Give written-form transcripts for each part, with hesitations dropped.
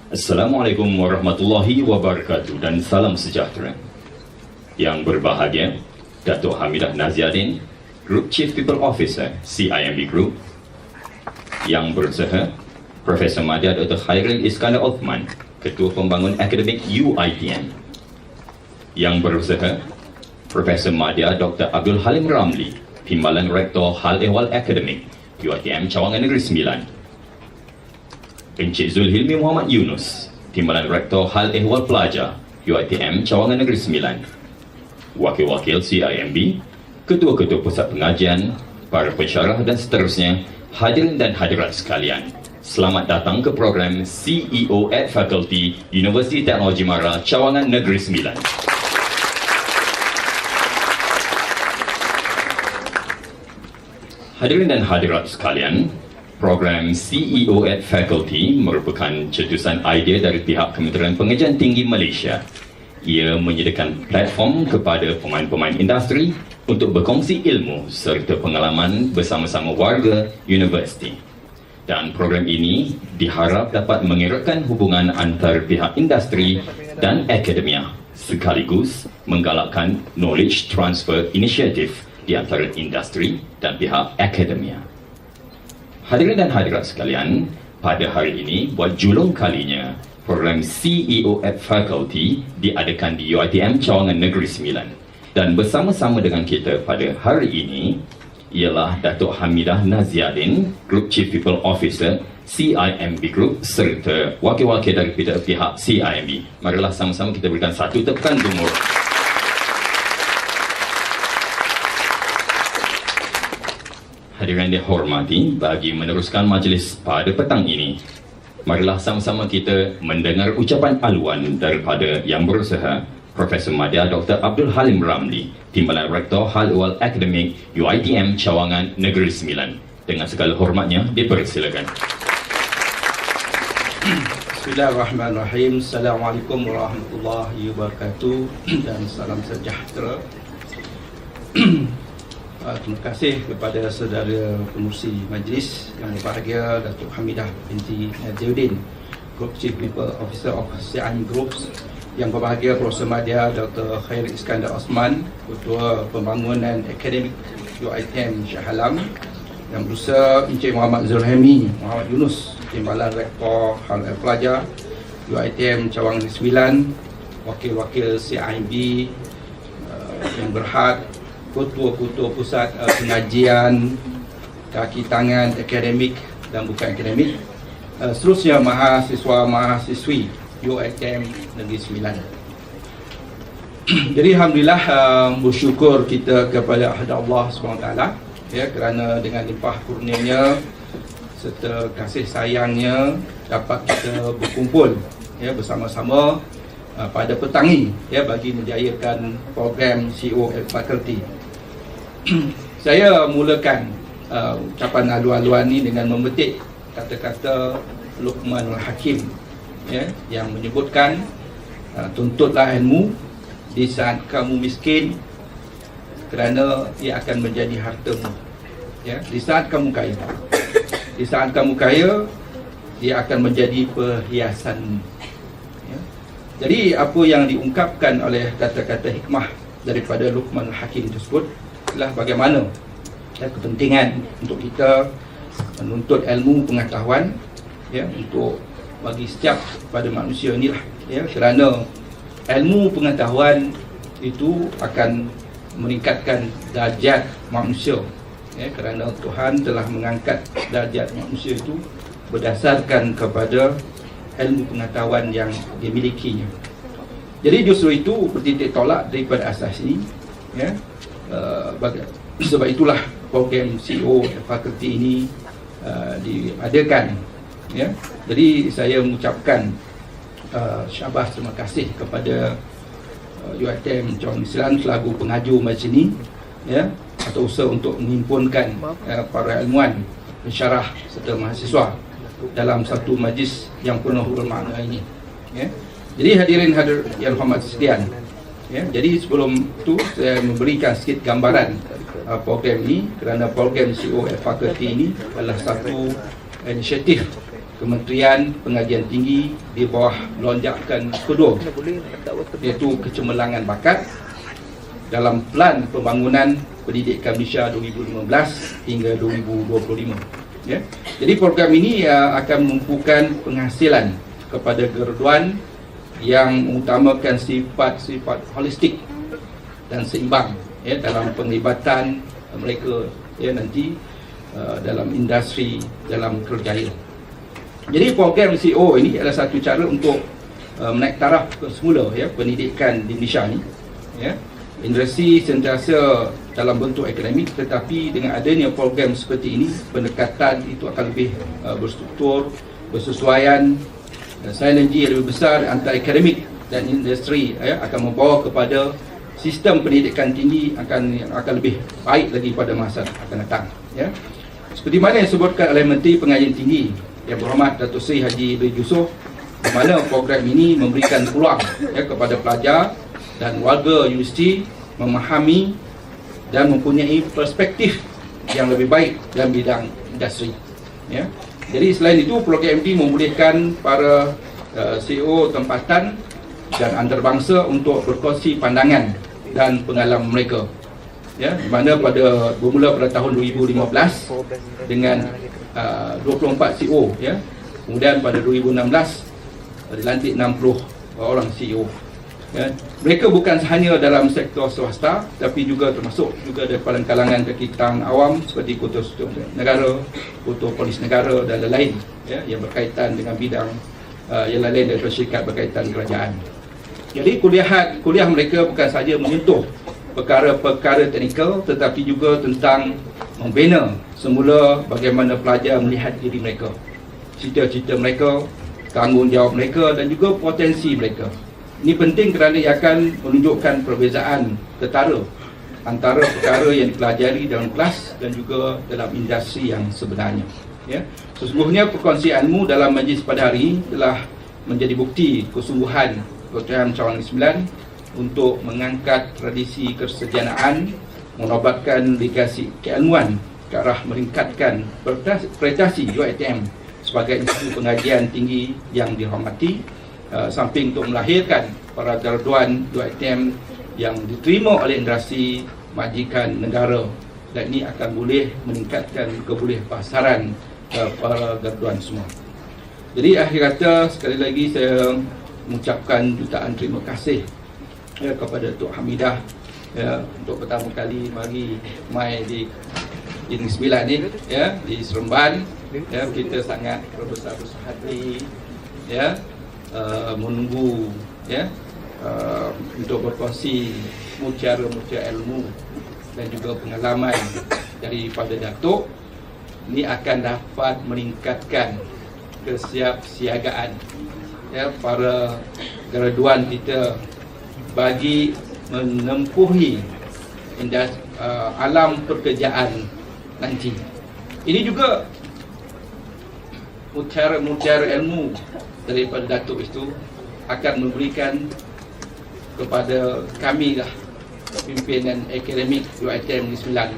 Assalamualaikum warahmatullahi wabarakatuh dan salam sejahtera. Yang berbahagia, Datuk Hamidah Naziadin, Group Chief People Officer, CIMB Group. Yang berusaha, Profesor Madya Dr. Khairul Iskandar Othman, Ketua Pembangun Akademik UiTM. Yang berusaha, Profesor Madya Dr. Abdul Halim Ramli, Timbalan Rector Hal Ehwal Akademik, UiTM Cawangan Negeri Sembilan. Encik Zulhilmi Muhammad Yunus, Timbalan Rektor Hal Ehwal Pelajar, UiTM Cawangan Negeri Sembilan. Wakil-wakil CIMB, ketua-ketua pusat pengajian, para pensyarah dan seterusnya, hadirin dan hadirat sekalian. Selamat datang ke program CEO at Faculty Universiti Teknologi Mara Cawangan Negeri Sembilan. Hadirin dan hadirat sekalian, program CEO at Faculty merupakan cetusan idea dari pihak Kementerian Pengajian Tinggi Malaysia. Ia menyediakan platform kepada pemain-pemain industri untuk berkongsi ilmu serta pengalaman bersama-sama warga universiti. Dan program ini diharap dapat mengeratkan hubungan antara pihak industri dan akademia, sekaligus menggalakkan knowledge transfer initiative di antara industri dan pihak akademia. Hadirin dan hadirat sekalian, pada hari ini buat julung kalinya program CEO at Faculty diadakan di UiTM Cawangan Negeri Sembilan. Dan bersama-sama dengan kita pada hari ini ialah Datuk Hamidah Naziadin, Group Chief People Officer CIMB Group serta wakil-wakil dari pihak CIMB. Marilah sama-sama kita berikan satu tepukan gemuruh. Hadirin yang dihormati, bagi meneruskan majlis pada petang ini, marilah sama-sama kita mendengar ucapan aluan daripada yang berusaha, Profesor Madya Dr. Abdul Halim Ramli, Timbalan Rektor Hal Ehwal Akademik UiTM Cawangan Negeri Sembilan. Dengan segala hormatnya, dipersilakan. Bismillahirrahmanirrahim. Assalamualaikum warahmatullahi wabarakatuh dan salam sejahtera. Terima kasih kepada saudara pengurusi majlis yang berbahagia, Datuk Hamidah binti Naziuddin, Group Chief People Officer of CIMB Group. Yang berbahagia Profesor Madya Dr. Khairul Iskandar Othman, Ketua Pembangunan Akademik UiTM Shah Alam. Yang berusaha Encik Muhammad Zulhilmi Muhammad Yunus, Timbalan Rektor Hal Ehwal Pelajar UiTM Cawangan Negeri Sembilan. Wakil-wakil CIMB yang berhad, ketua-ketua pusat pengajian, kaki tangan akademik dan bukan akademik, seterusnya mahasiswa-mahasiswi UiTM Negeri Sembilan. Jadi alhamdulillah, bersyukur kita kepada Allah SWT ya, kerana dengan limpah kurnianya serta kasih sayangnya dapat kita berkumpul ya bersama-sama pada petang ini ya bagi menjayakan program CEO at Faculty. Saya mulakan ucapan aluan-aluan ini dengan memetik kata-kata Luqmanul Hakim ya, yang menyebutkan tuntutlah ilmu di saat kamu miskin kerana ia akan menjadi hartamu ya, di saat kamu kaya. Di saat kamu kaya, ia akan menjadi perhiasanmu ya. Jadi apa yang diungkapkan oleh kata-kata hikmah daripada Luqmanul Hakim tersebut adalah bagaimana kepentingan untuk kita menuntut ilmu pengetahuan ya, untuk bagi setiap pada manusia inilah ya, kerana ilmu pengetahuan itu akan meningkatkan darjat manusia ya, kerana Tuhan telah mengangkat darjat manusia itu berdasarkan kepada ilmu pengetahuan yang dimilikinya. Jadi justru itu bertitik tolak daripada asas ini ya. Sebab itulah program CEO Fakulti ini diadakan ya. Jadi saya mengucapkan syabas terima kasih kepada UiTM Cawangan Sembilan selaku pengaju majlis ini ya, atau usaha untuk menghimpunkan para ilmuwan, pensyarah serta mahasiswa dalam satu majlis yang penuh bermakna ini ya. Jadi hadirin yang hormat sekalian ya, jadi sebelum itu saya memberikan sedikit gambaran program ini, kerana program CEO at Faculty ini adalah satu inisiatif Kementerian Pengajian Tinggi di bawah lonjakan kedua, iaitu kecemerlangan bakat dalam Plan Pembangunan Pendidikan Malaysia 2015 hingga 2025. Ya. Jadi program ini akan menumpukan penghasilan kepada graduan yang mengutamakan sifat-sifat holistik dan seimbang dalam penglibatan mereka nanti dalam industri, dalam kerjaya. Jadi program CEO ini adalah satu cara untuk menaik taraf semula pendidikan di Malaysia ni. Industri sentiasa dalam bentuk akademik, tetapi dengan adanya program seperti ini, pendekatan itu akan lebih berstruktur, bersesuaian, sinergi lebih besar antara akademik dan industri akan membawa kepada sistem pendidikan tinggi akan lebih baik lagi pada masa akan datang. Seperti mana yang disebutkan oleh Menteri Pengajian Tinggi Yang Berhormat Datuk Seri Haji Bin Yusof, di mana program ini memberikan peluang kepada pelajar dan warga universiti memahami dan mempunyai perspektif yang lebih baik dalam bidang industri. Jadi selain itu, program ini membolehkan para CEO tempatan dan antarabangsa untuk berkongsi pandangan dan pengalaman mereka. Di mana bermula pada tahun 2015 dengan 24 CEO, kemudian pada 2016 dilantik 60 orang CEO. Mereka bukan hanya dalam sektor swasta, tapi juga termasuk juga daripada kalangan kekitaan awam seperti Ketua Negara, Ketua Polis Negara dan lain-lain yang berkaitan dengan bidang yang lain daripada syarikat berkaitan kerajaan. Jadi kuliah mereka bukan saja menyentuh perkara-perkara teknikal, tetapi juga tentang membina semula bagaimana pelajar melihat diri mereka, cita-cita mereka, tanggungjawab mereka dan juga potensi mereka. Ini penting kerana ia akan menunjukkan perbezaan ketara antara perkara yang dipelajari dalam kelas dan juga dalam industri yang sebenarnya. Sesungguhnya perkongsianmu dalam majlis pada hari ini telah menjadi bukti kesungguhan UiTM Cawangan Sembilan untuk mengangkat tradisi kesejahteraan, menobatkan legasi keilmuan ke arah meningkatkan prestasi UiTM sebagai institusi pengajian tinggi yang dihormati, samping untuk melahirkan para graduan UiTM yang diterima oleh industri majikan negara, dan ini akan boleh meningkatkan kebolehpasaran para graduan semua. Jadi akhir kata, sekali lagi saya mengucapkan jutaan terima kasih kepada Tok Hamidah untuk pertama kali mari mai di Negeri Sembilan ni, di Sembilan. Kita sangat berbesar hati menunggu untuk berkongsi mutiara-mutiara ilmu dan juga pengalaman daripada Datuk. Ini akan dapat meningkatkan kesiapsiagaan para graduan kita bagi menempuhi alam pekerjaan nanti. Ini juga mutiara ilmu daripada Datuk itu akan memberikan kepada kami pimpinan akademik UiTM Negeri Sembilan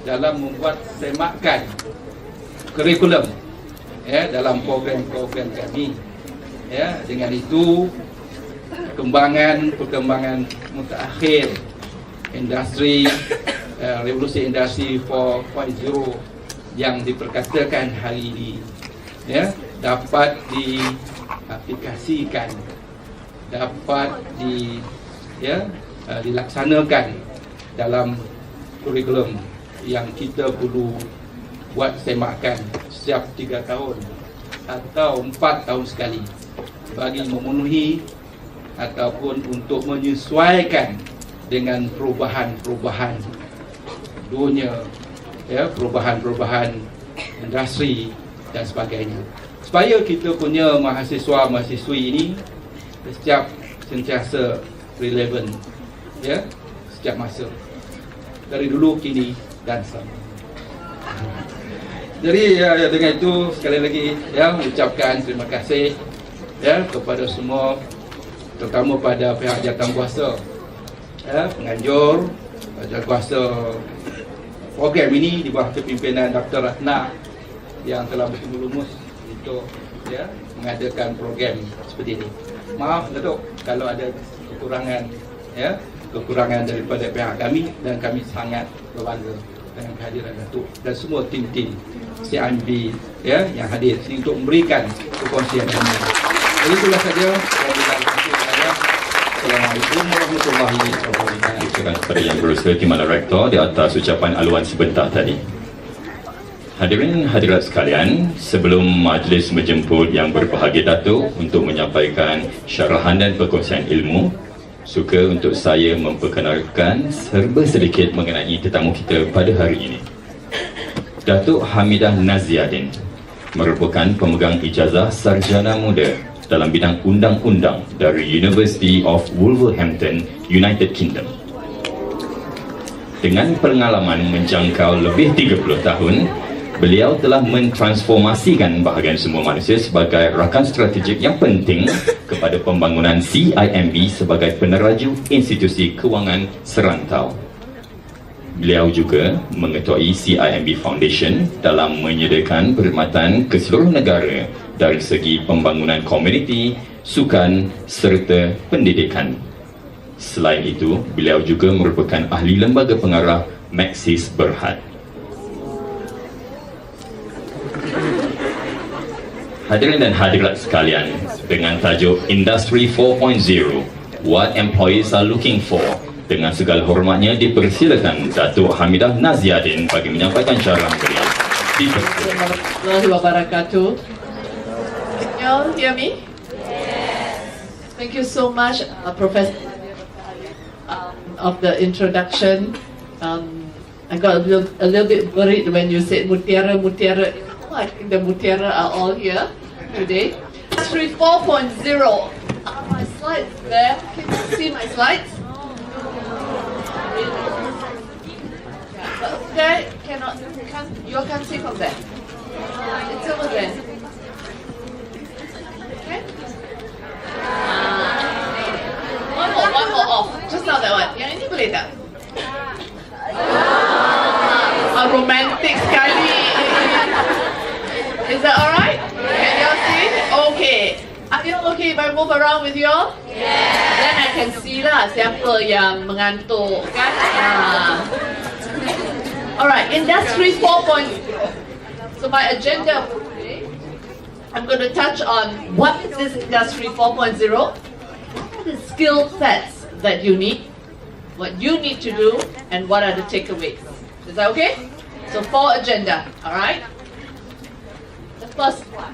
dalam membuat semakan kurikulum dalam program-program kami. Dengan itu perkembangan mutakhir industri, revolusi industri 4.0 yang diperkatakan hari ini dapat diaplikasikan, dapat dilaksanakan dalam kurikulum yang kita perlu buat semakan setiap 3 tahun atau 4 tahun sekali bagi memenuhi ataupun untuk menyesuaikan dengan perubahan-perubahan dunia, perubahan-perubahan industri dan sebagainya, supaya kita punya mahasiswa-mahasiswi ini sentiasa relevan setiap masa, dari dulu, kini dan selama. Jadi dengan itu sekali lagi ucapkan terima kasih kepada semua, terutama pada pihak jawatankuasa, penganjur, jawatankuasa program ini di bawah kepimpinan Dr. Ratna yang telah bersungguh lumus untuk ya, mengadakan program seperti ini. Maaf Datuk kalau ada kekurangan, ya, kekurangan daripada pihak kami, dan kami sangat berbangga dengan kehadiran Datuk dan semua tim-tim CIMB, ya, yang hadir sini untuk memberikan perkongsian ini. Jadi itulah saja. Assalamualaikum warahmatullahi wabarakatuh. Terima kasih kepada Yang Berhormat Timbalan Rector di atas ucapan aluan sebentar tadi. Hadirin hadirat sekalian, sebelum majlis menjemput Yang Berbahagia Datuk untuk menyampaikan syarahan dan perkongsian ilmu, suka untuk saya memperkenalkan serba sedikit mengenai tetamu kita pada hari ini. Datuk Hamidah Naziadin merupakan pemegang ijazah sarjana muda dalam bidang undang-undang dari University of Wolverhampton, United Kingdom. Dengan pengalaman menjangkau lebih 30 tahun, beliau telah mentransformasikan bahagian semua manusia sebagai rakan strategik yang penting kepada pembangunan CIMB sebagai peneraju institusi kewangan serantau. Beliau juga mengetuai CIMB Foundation dalam menyediakan perkhidmatan ke seluruh negara dari segi pembangunan komuniti, sukan serta pendidikan. Selain itu, beliau juga merupakan ahli lembaga pengarah Maxis Berhad. Hadirin dan hadirat sekalian, dengan tajuk Industry 4.0, What Employees Are Looking For, dengan segala hormatnya dipersilakan Datuk Hamidah Naziadin bagi menyampaikan syarahan beliau. Assalamualaikum warahmatullahi wabarakatuh. Can you all hear me? Yes. Thank you so much, Professor, of the introduction. I got a little bit worried when you said Mutiara. I think the Mutiara are all here today. Industry 4.0. Are my slides there? Can you see my slides? There you can't see from there. It's over there. Okay. One more off. Just now that one. Yang ini boleh tak? Romantic sekali. Is that alright? Can you all see? Okay. Are you okay if I move around with you all? Yeah. Then I can see lah siapa yang mengantuk kan? Alright, Industry 4.0. So my agenda for today, I'm going to touch on what is this Industry 4.0, what are the skill sets that you need, what you need to do, and what are the takeaways. Is that okay? So 4 agenda, alright? The first one,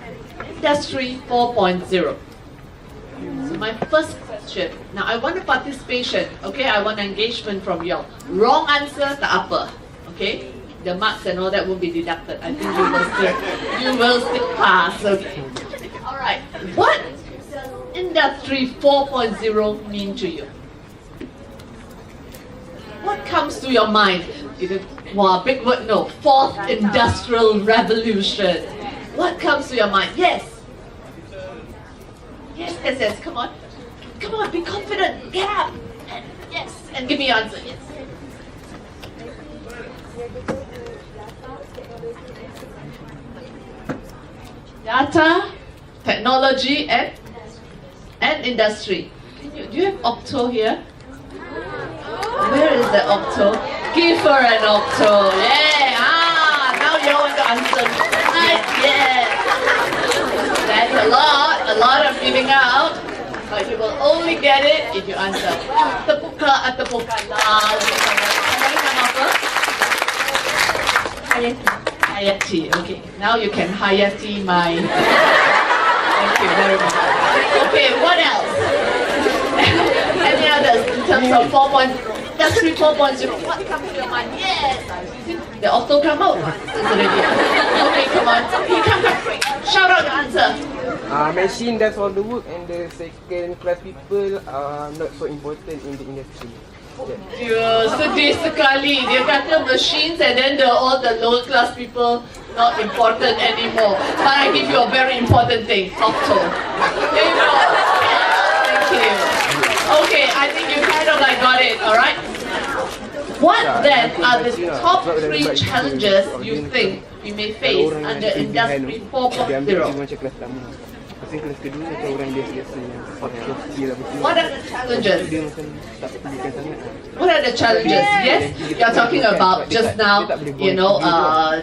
Industry 4.0. So my first question, now I want a participation, okay? I want engagement from you all. Wrong answer, tak apa. Okay, the marks and all that will be deducted. I think you will still pass. Okay. All right. What does Industry 4.0 mean to you? What comes to your mind? Wow, big word. No. Fourth Industrial Revolution. What comes to your mind? Yes. Yes. Come on. Be confident. Get up. Yes. And give me your answer. Yes. Data, technology, and industry. Do you have Octo here? Where is the Octo? Give her an Octo. Yeah. Now you want to answer. Right? Yeah. That's a lot of giving out. But you will only get it if you answer. Tepuka. Hayati. Okay, now you can Hayati my. Thank you very much. Okay, what else? Any others in terms of 4.0? Industry 4.0. What comes to your mind? Yes. The auto come out. Okay, come on. Come quick. Shout out your answer. Machine does all the work, and the second class people are not so important in the industry. Dia sedih sekali. Dia kata machines and then all the lower class people not important anymore. But I give you a very important thing. Auto. There you go. Thank you. Okay, I think you kind of like got it. Alright. What then are the top 3 challenges you think we may face under Industry 4.0? What are the challenges? What are the challenges? Yes, you're talking about just now,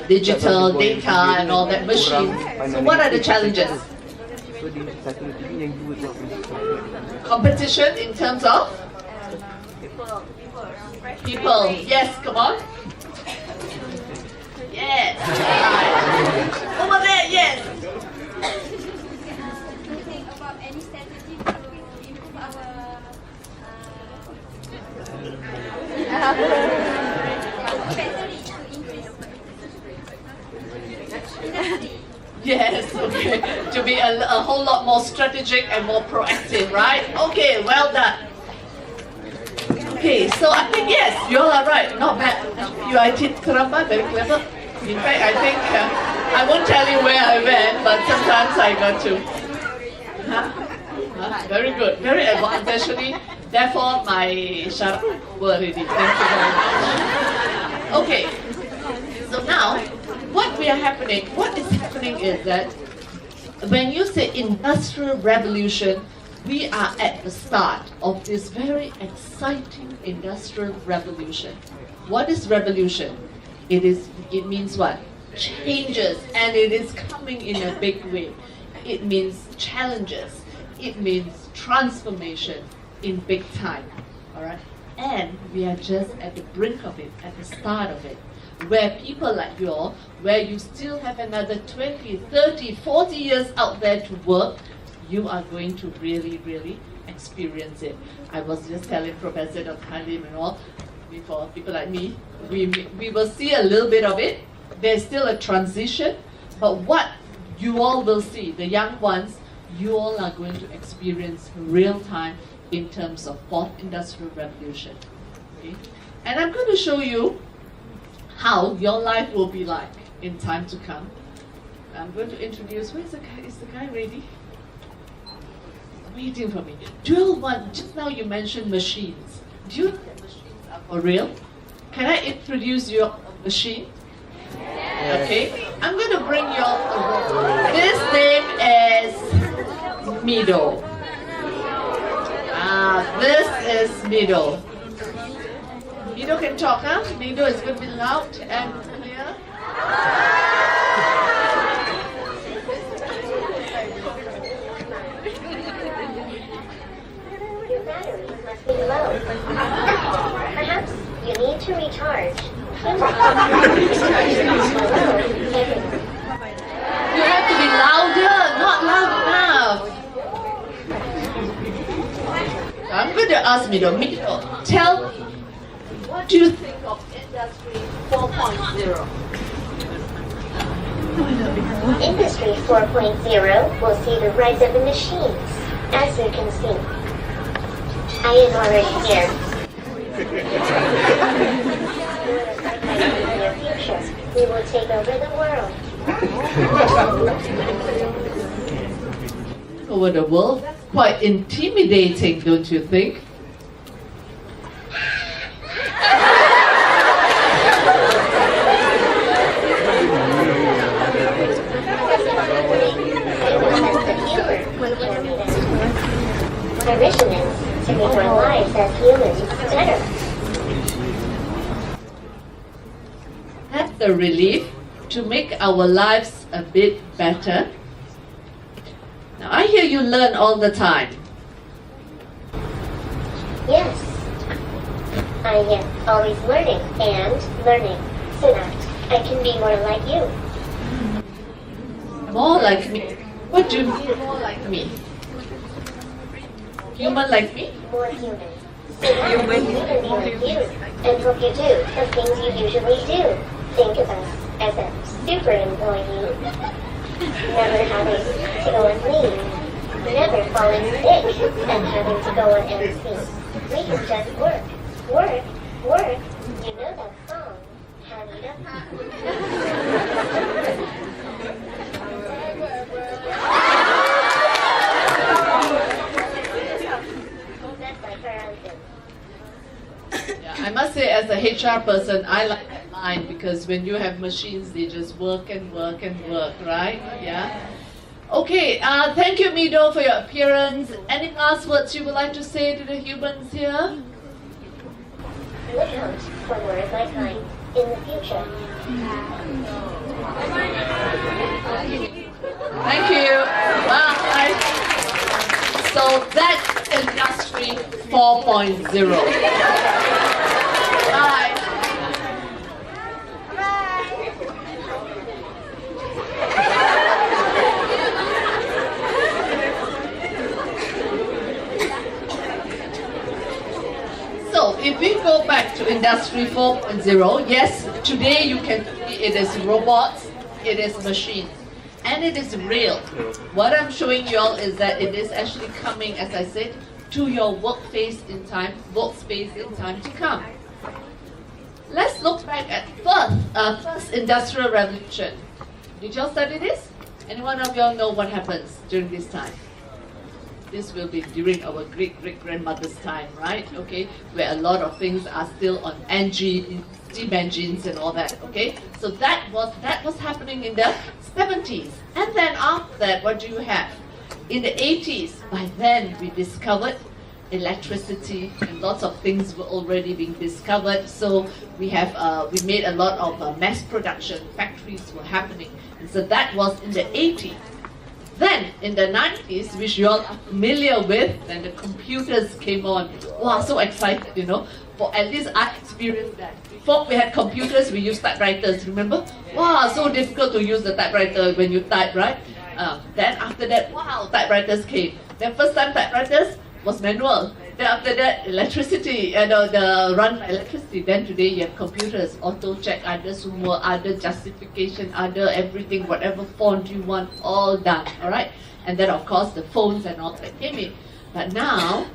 digital data and all that machines. So what are the challenges? Competition in terms of? People. Yes, come on. Yes. Over there, yes. Any strategy to improve our factory to increase industry? Yes, okay. To be a whole lot more strategic and more proactive, right? Okay, well done. Okay, so I think yes, you all are right. Not bad. UiTM Keramba, very clever. In fact, I think I won't tell you where I went, but sometimes I got to. Very good, very advantageously. Therefore, my sharp were already. Thank you very much. Okay, so now what is happening is that when you say industrial revolution, we are at the start of this very exciting industrial revolution. What is revolution? It means what? Changes, and it is coming in a big way. It means challenges. It means transformation in big time. All right? And we are just at the brink of it, at the start of it, where people like you all, where you still have another 20, 30, 40 years out there to work, you are going to really, really experience it. I was just telling Professor Abdul Halim and all, for people like me, we will see a little bit of it. There's still a transition, but what you all will see, the young ones, you all are going to experience real time in terms of fourth industrial revolution. Okay? And I'm going to show you how your life will be like in time to come. I'm going to introduce, where's the guy? Is the guy ready? Waiting for me. Do you all want, just now you mentioned machines. Do you know that machines are for real? Can I introduce your machine? Yes. Okay. I'm going to bring you all. This name is Mido. This is Mido. Mido can talk, huh? Mido is going to be loud and clear. Your battery must be low. Perhaps you need to recharge. You have to be louder, not loud enough. I'm going to ask Mido. Mido, tell me, what do you think of Industry 4.0? Industry 4.0 will see the rise of the machines, as you can see. I am already here. In the near future, we will take over the world. Over the world? That's quite intimidating, don't you think? Our mission is to make our lives as humans better. That's the relief, to make our lives a bit better. Now, I hear you learn all the time. Yes. I am always learning and learning so that I can be more like you. More like me? What do you mean more like me? Human like me? More human. So that we can be like you and help you do the things you usually do. Think of us as a super employee. Never having to go and leave. Never falling sick and having to go on MC. We can just work. Work. Work. You know that song, Hanita? I must say, as a HR person, I like that line. line, because when you have machines, they just work and work and work, right? Yeah. Okay, thank you, Mido, for your appearance. Any last words you would like to say to the humans here? Look out for more of my kind in the future. Thank you. Bye. So that's Industry 4.0. Bye. So if we go back to Industry 4.0, yes, today you can see it is robots, it is machines, and it is real. What I'm showing you all is that it is actually coming, as I said, to your workspace in time to come. Let's look back at first industrial revolution. Did y'all study this? Any one of y'all know what happens during this time? This will be during our great-great-grandmother's time, right? Okay, where a lot of things are still on steam engines and all that. Okay, so that was happening in the 70s, and then after that, what do you have? In the 80s, by then we discovered electricity, and lots of things were already being discovered. So we made a lot of mass production. Factories were happening, and so that was in the 80s. Then, in the 90s, which you all are familiar with, then the computers came on. Wow, so excited, you know. For at least I experienced that. Before we had computers, we used typewriters, remember? Wow, so difficult to use the typewriter when you type, right? Then after that, wow, typewriters came. Then first time typewriters was manual. Then after that, electricity, the run by electricity. Then today you have computers, auto check, other sumo, other justification, other everything, whatever font you want, all done, all right? And then of course the phones and all that came in. But now,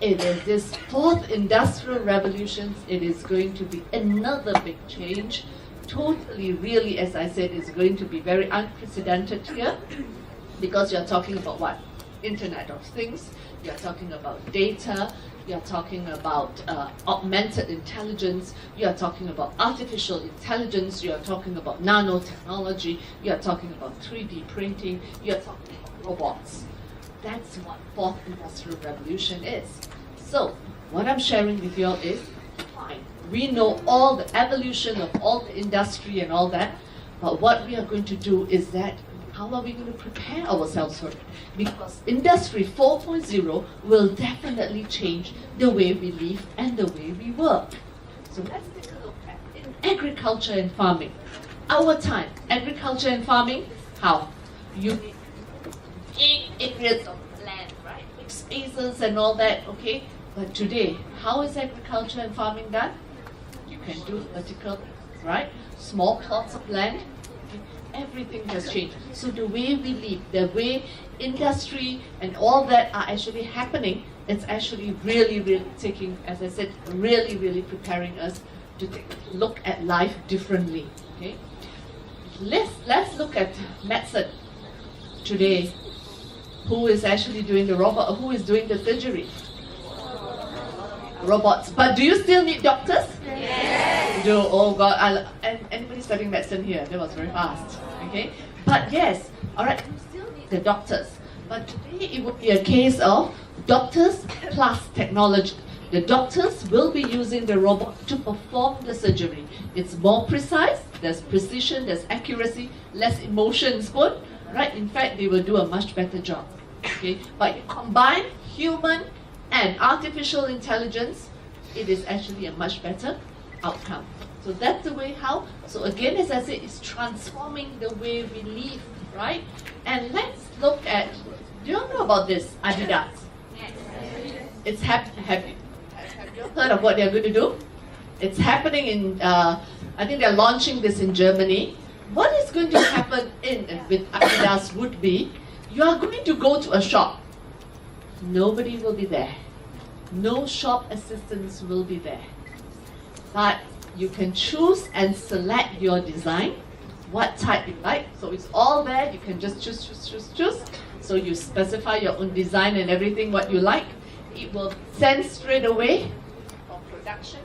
it is this fourth industrial revolution. It is going to be another big change. Totally, really, as I said, is going to be very unprecedented here, because you're talking about what? Internet of Things. You're talking about data. You're talking about augmented intelligence. You're talking about artificial intelligence. You're talking about nanotechnology. You're talking about 3D printing. You're talking about robots. That's what fourth industrial revolution is. So what I'm sharing with you all is, fine, we know all the evolution of all the industry and all that, but what we are going to do is that, how are we going to prepare ourselves for it? Because Industry 4.0 will definitely change the way we live and the way we work. So let's take a look at in agriculture and farming. Our time, agriculture and farming, how? You need big areas of land, right? Big spaces and all that, okay? But today, how is agriculture and farming done? You can do vertical, right? Small plots of land. Okay? Everything has changed. So the way we live, the way industry and all that are actually happening, it's actually really, really taking, as I said, really, really preparing us to take a look at life differently. Okay? Let's look at medicine today. Who is actually doing the robot? Who is doing the surgery? Robots. But do you still need doctors? Yes. Do, oh God, anybody studying medicine here? That was very fast. Okay? But yes, alright, you still need the doctors. But today it would be a case of doctors plus technology. The doctors will be using the robot to perform the surgery. It's more precise, there's precision, there's accuracy, less emotions put, right? In fact, they will do a much better job. Okay? But you combine human and artificial intelligence, it is actually a much better outcome. So that's the way how, so again, as I said, it's transforming the way we live, right? And let's look at, do you know about this, Adidas? Yes. It's have you heard of what they're going to do? It's happening in, I think they're launching this in Germany. What is going to happen with Adidas would be, you are going to go to a shop. Nobody will be there. No shop assistants will be there. But you can choose and select your design, what type you like. So it's all there. You can just choose. So you specify your own design and everything, what you like. It will send straight away for production.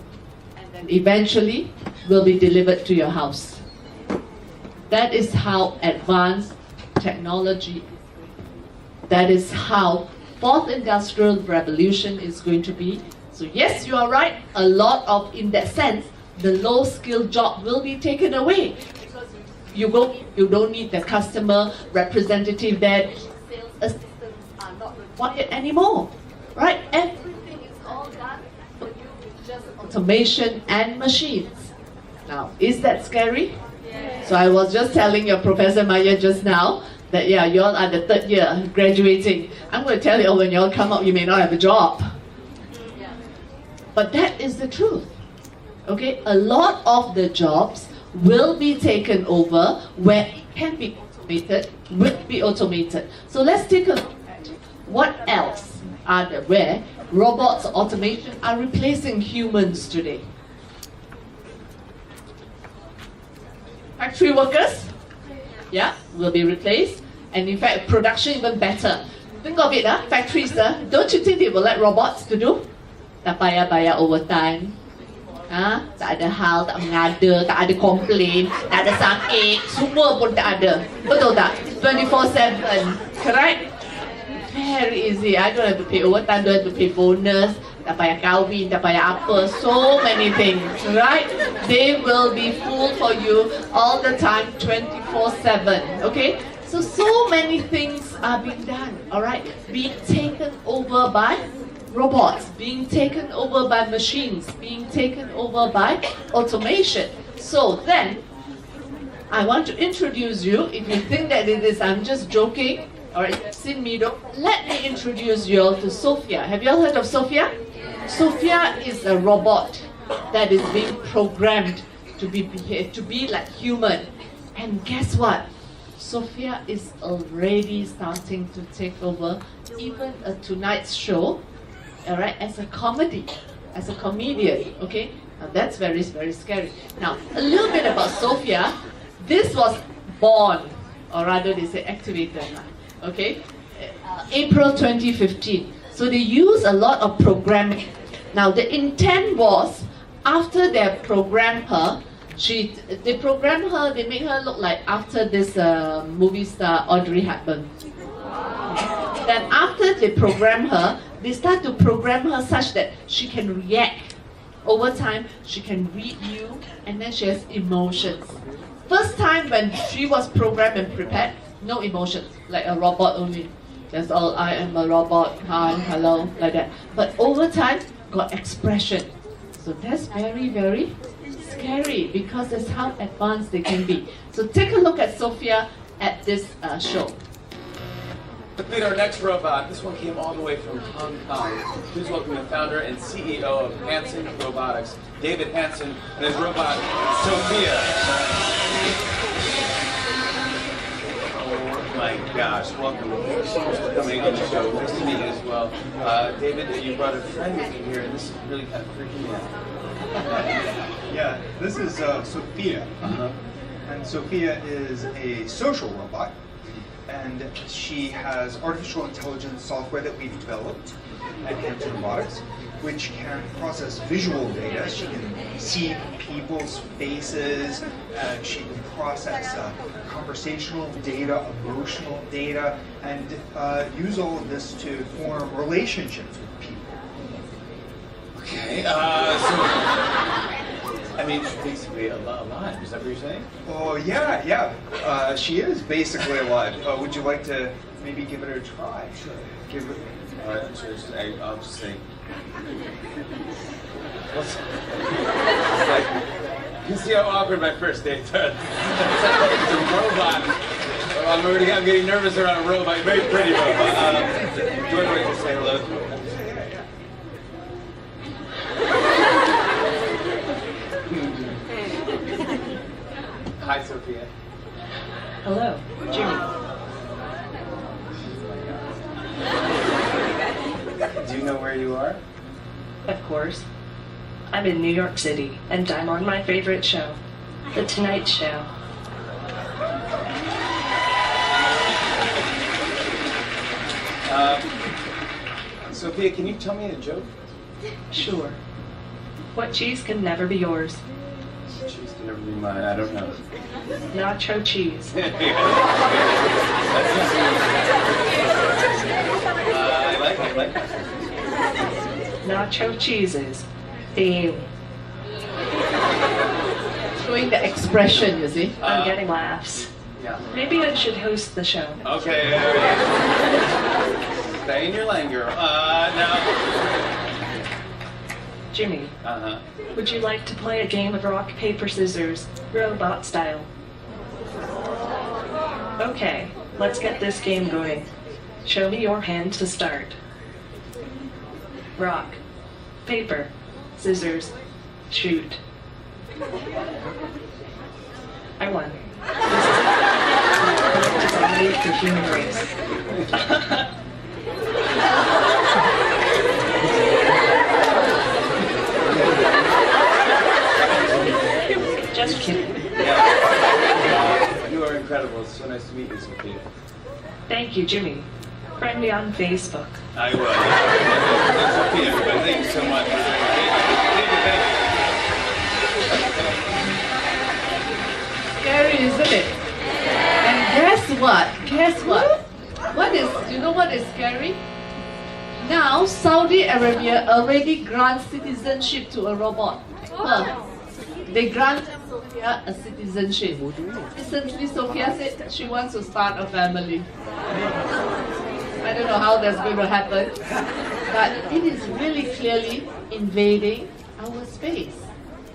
And and eventually will be delivered to your house. That is how advanced technology, that is how fourth industrial revolution is going to be. So yes, you are right, a lot of, in that sense, the low-skilled job will be taken away. You don't need the customer representative there. Sales assistants are not required anymore, right? Everything is all done for you with just automation and machines. Now, is that scary? Yes. So I was just telling your Professor Maya just now that yeah, you all are the third year graduating. I'm going to tell you, when you all come out, you may not have a job. Yeah. But that is the truth. Okay, a lot of the jobs will be taken over where it can be automated, will be automated. So let's take a look at what else are there where robots or automation are replacing humans today. Factory workers, yeah, will be replaced. And in fact, production even better. Think of it, factories, don't you think they will let robots to do? Tak payah bayar overtime. Tak ada hal, tak mengada, tak ada komplain, tak ada sakit, semua pun tak ada. Betul tak? 24/7, correct? Very easy. I don't have to pay overtime, don't have to pay bonus, tak payah kahwin, tak payah apa, so many things, right? They will be full for you all the time, 24/7, okay? So many things are being done, alright? Being taken over by robots, being taken over by machines, being taken over by automation. So then, I want to introduce you, if you think that it is, I'm just joking, or it's in me, let me introduce you all to Sophia. Have you all heard of Sophia? Sophia is a robot that is being programmed to be like human. And guess what? Sophia is already starting to take over even a Tonight's Show, all right, as a comedy, as a comedian, okay? Now that's very, very scary. Now, a little bit about Sophia. This was born, or rather they say activated, okay? April 2015. So they use a lot of programming. Now the intent was, after they programmed her, they programmed her, they make her look like after this movie star Audrey Hepburn. Then after they program her, they start to program her such that she can react. Over time, she can read you, and then she has emotions. First time when she was programmed and prepared, no emotions, like a robot only. That's all, I am a robot, hi, hello, like that. But over time, got expression. So that's very, very scary, because that's how advanced they can be. So take a look at Sophia at this show. To meet our next robot, this one came all the way from Hong Kong. Please welcome the founder and CEO of Hanson Robotics, David Hanson, and his robot, Sophia. Oh my gosh, welcome. Thanks so much for coming on the show. Nice to meet you as well. David, you brought a friend with you here, and this is really kind of freaking me out. Yeah, this is Sophia. And Sophia is a social robot. And she has artificial intelligence software that we've developed at Hanson Robotics, which can process visual data. She can see people's faces, she can process conversational data, emotional data, and use all of this to form relationships with people. Okay, I mean, she's basically alive, is that what you're saying? Oh, yeah. She is basically alive. Would you like to maybe give it a try? Sure. Give it. All right, I'll just say. You see how awkward my first date started. It's a robot. I'm getting nervous around a robot. Very pretty robot. Do you want to say hello to her? Hi, Sophia. Hello, Jimmy. Do you know where you are? Of course. I'm in New York City, and I'm on my favorite show, The Tonight Show. Sophia, can you tell me a joke? Sure. What cheese can never be yours? Cheese can never be mine. I don't know. Nacho cheese. I like that. Nacho cheeses. Damn. Showing the expression, you see. I'm getting laughs. Yeah. Maybe I should host the show. Okay. Stay in your lane, girl. No. Jimmy, would you like to play a game of rock, paper, scissors, robot style? Okay, let's get this game going. Show me your hand to start. Rock, paper, scissors, shoot. I won. This is a the human race. Just kidding. You are incredible. It's so nice to meet you, Sophia. Thank you, Jimmy. Friend me on Facebook. I will. Sophia, everybody. Thank you so much. Thank you. Scary, isn't it? And guess what? Guess what? You know what is scary? Now, Saudi Arabia already grants citizenship to a robot. They granted Sophia a citizenship. Recently, Sophia said she wants to start a family. I don't know how that's going to happen, but it is really clearly invading our space.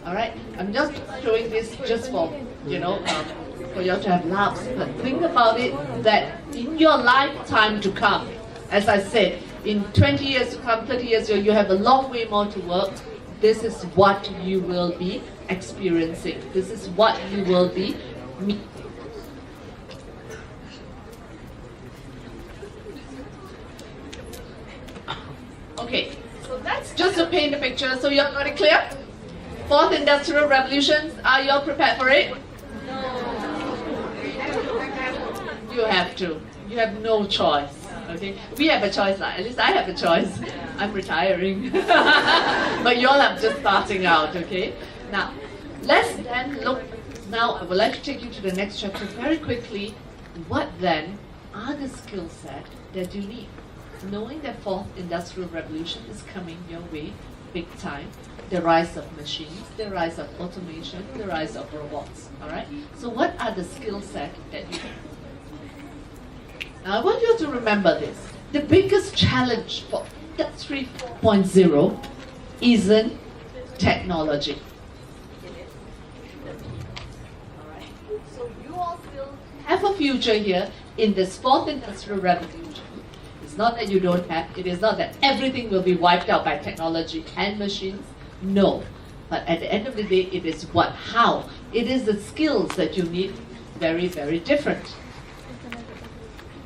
All right, I'm just showing this just for for you to have laughs. But think about it that in your lifetime to come, as I said, in 20 years to come, 30 years to come, you have a long way more to work. This is what you will be experiencing. This is what you will be meeting. Okay, so that's just to paint a picture. So you're got it clear? Fourth Industrial Revolution, are you all prepared for it? No. You have to. You have no choice. Okay, we have a choice now. At least I have a choice. I'm retiring, but you all are just starting out. Okay, now let's then look. Now I would like to take you to the next chapter very quickly. What then are the skill set that you need? Knowing that fourth industrial revolution is coming your way, big time. The rise of machines, the rise of automation, the rise of robots. All right. So what are the skill set that you need? Now I want you to remember this. The biggest challenge for Industry 4.0 isn't technology. Alright. So you all still have a future here in this fourth industrial revolution. It's not that you don't have, it is not that everything will be wiped out by technology and machines. No. But at the end of the day, it is what? How? It is the skills that you need very, very different.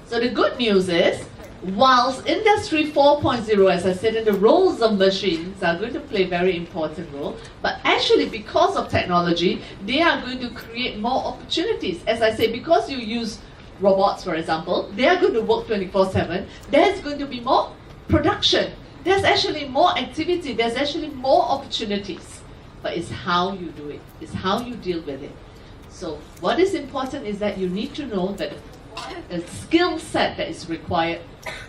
So the good news is, whilst Industry 4.0, as I said, in the roles of machines are going to play a very important role, but actually because of technology, they are going to create more opportunities. As I say, because you use robots, for example, they are going to work 24/7, there's going to be more production. There's actually more activity, there's actually more opportunities. But it's how you do it, it's how you deal with it. So what is important is that you need to know that the skill set that is required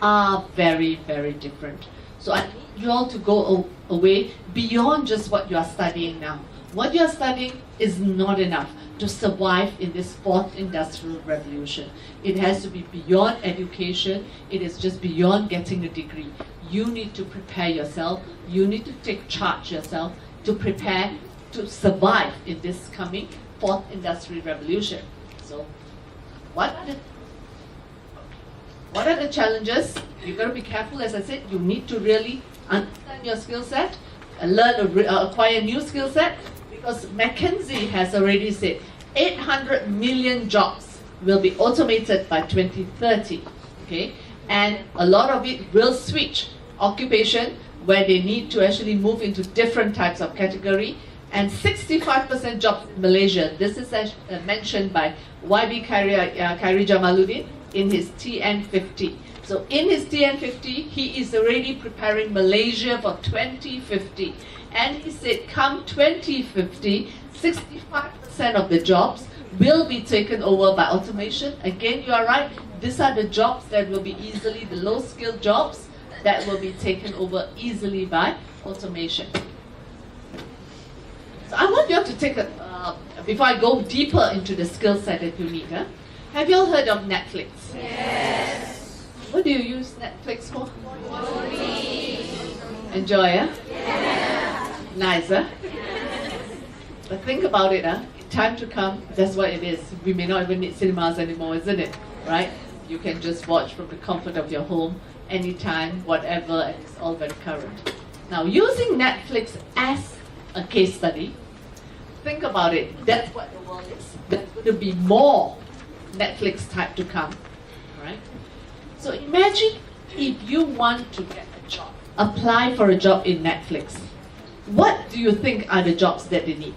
are very, very different. So I need you all to go away beyond just what you are studying now. What you are studying is not enough to survive in this fourth industrial revolution. It has to be beyond education. It is just beyond getting a degree. You need to prepare yourself. You need to take charge yourself to prepare to survive in this coming fourth industrial revolution. So what are the challenges? You've got to be careful, as I said. You need to really understand your skill set, acquire new skill set, because McKinsey has already said 800 million jobs will be automated by 2030. Okay, and a lot of it will switch occupation where they need to actually move into different types of category. And 65% jobs in Malaysia. This is mentioned by YB Khairi Jamaluddin in his TN50. So in his TN50, he is already preparing Malaysia for 2050. And he said, come 2050, 65% of the jobs will be taken over by automation. Again, you are right. These are the jobs that will be easily, the low-skilled jobs that will be taken over easily by automation. So I want you all to take a, before I go deeper into the skill set that you need, have you all heard of Netflix? Yes. What do you use Netflix for? Enjoy, Yeah. Nice, But think about it, In time to come, that's what it is. We may not even need cinemas anymore, isn't it? Right? You can just watch from the comfort of your home, anytime, whatever, and it's all very current. Now, using Netflix as a case study, think about it. That's what the world is. There's going to be more Netflix type to come, right? So imagine if you want to get a job, apply for a job in Netflix. What do you think are the jobs that they need?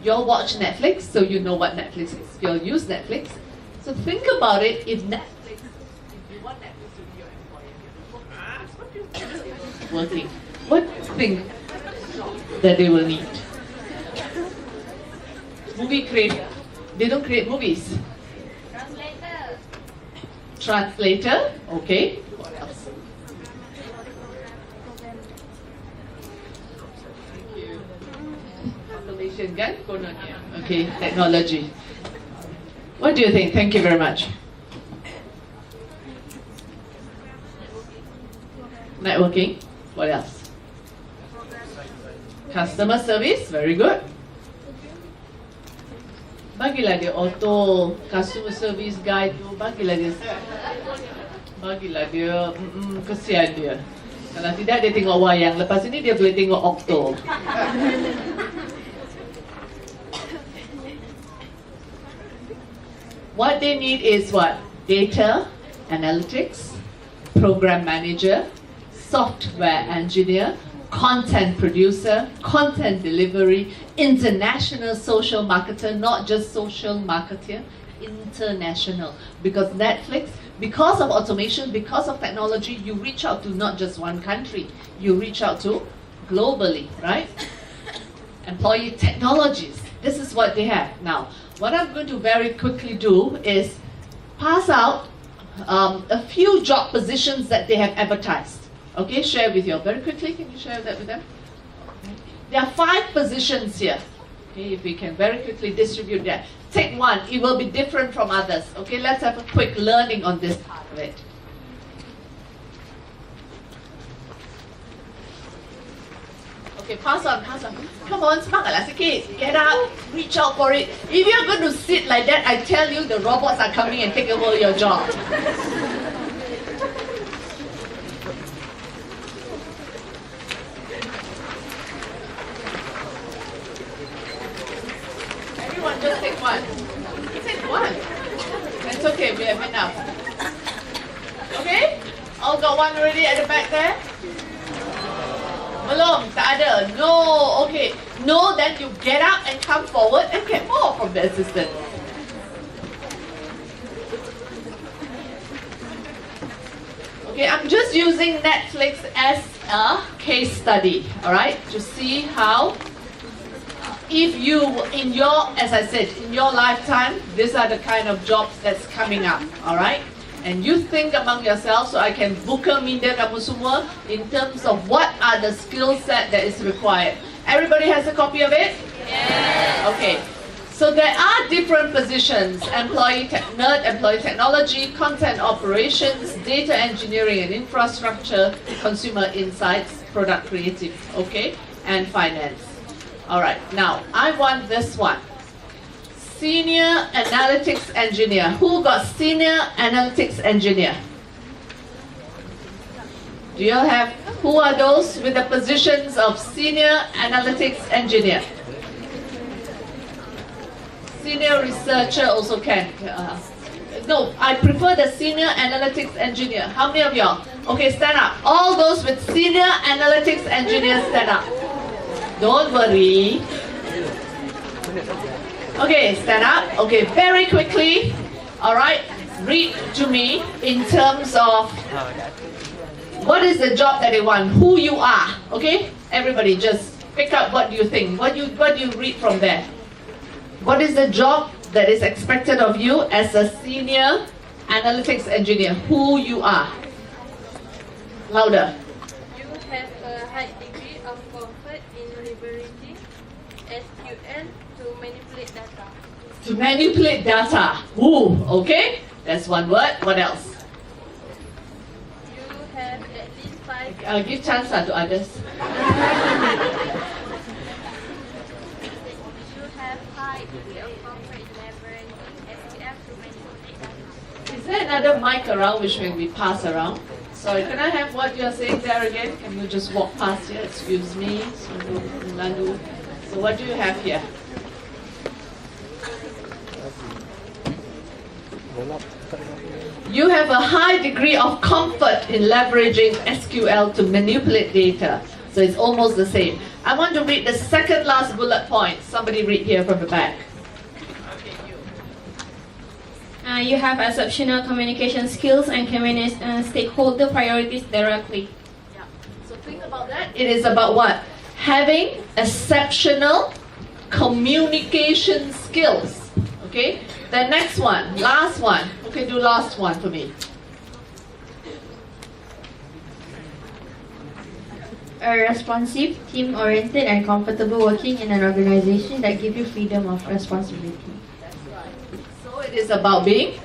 You'll watch Netflix, so you know what Netflix is. You'll use Netflix. So think about it, if Netflix, if you want Netflix to be your employer, what do you think is working? What do you think that they will need? Movie creator. They don't create movies. Translator. Translator, okay. What else? Thank you. Automation kan kononnya. Okay, technology. What do you think? Thank you very much. Networking. What else? Customer service. Very good. Bagilah dia auto customer service guy tu, bagilah dia kesian dia. Kalau tidak dia tengok wayang, lepas ini dia boleh tengok Okto. What they need is what? Data analytics, program manager, software engineer, content producer, content delivery, international social marketer, not just social marketer, international. Because Netflix, because of automation, because of technology, you reach out to not just one country, you reach out to globally, right? Employee technologies, this is what they have. Now, what I'm going to very quickly do is pass out a few job positions that they have advertised. Okay, share with you very quickly. Can you share that with them? There are 5 positions here. Okay, if we can very quickly distribute that. Take one, it will be different from others. Okay, let's have a quick learning on this part of it. Okay, pass on. Come on, semangatlah sikit. Get up, reach out for it. If you're going to sit like that, I tell you the robots are coming and take over your job. Everyone just take one. Take one. It's okay, we have enough. Okay? All got one already at the back there? Belum, tak ada. No, okay. No, then you get up and come forward and get more from the assistant. Okay, I'm just using Netflix as a case study, all right, to see how, if you, in your, as I said, in your lifetime, these are the kind of jobs that's coming up, all right? And you think among yourselves, so I can buka minda kamu semua in terms of what are the skill set that is required. Everybody has a copy of it? Yes. Okay. So there are different positions: employee technology, content operations, data engineering and infrastructure, consumer insights, product creative, okay, and finance. All right. Now I want this one. Senior Analytics Engineer. Who got Senior Analytics Engineer? Do you have, who are those with the positions of Senior Analytics Engineer? Senior Researcher also can. No, I prefer the Senior Analytics Engineer. How many of y'all? Okay, stand up. All those with Senior Analytics Engineer, stand up. Don't worry. Okay, stand up. Okay, very quickly. All right, read to me in terms of what is the job that they want, who you are. Okay, everybody just pick up what do you think, what do you read from there. What is the job that is expected of you as a senior analytics engineer? Who you are. Louder. You have a high degree of comfort in leveraging SQL to manipulate data. To manipulate data. Ooh, okay. That's one word. What else? You have at least 5. Give chance to others. You have high degree of comfort in leveraging SQL to manipulate data. Is there another mic around which may be passed around? Sorry, can I have what you're saying there again? Can you just walk past here? Excuse me. So what do you have here? You have a high degree of comfort in leveraging SQL to manipulate data. So it's almost the same. I want to read the second last bullet point. Somebody read here from the back. You have exceptional communication skills and can manage stakeholder priorities directly. Yeah. So think about that. It is about what? Having exceptional communication skills. Okay? The next one, last one. Okay, do last one for me. Responsive, team-oriented, and comfortable working in an organization that gives you freedom of responsibility. So it is about being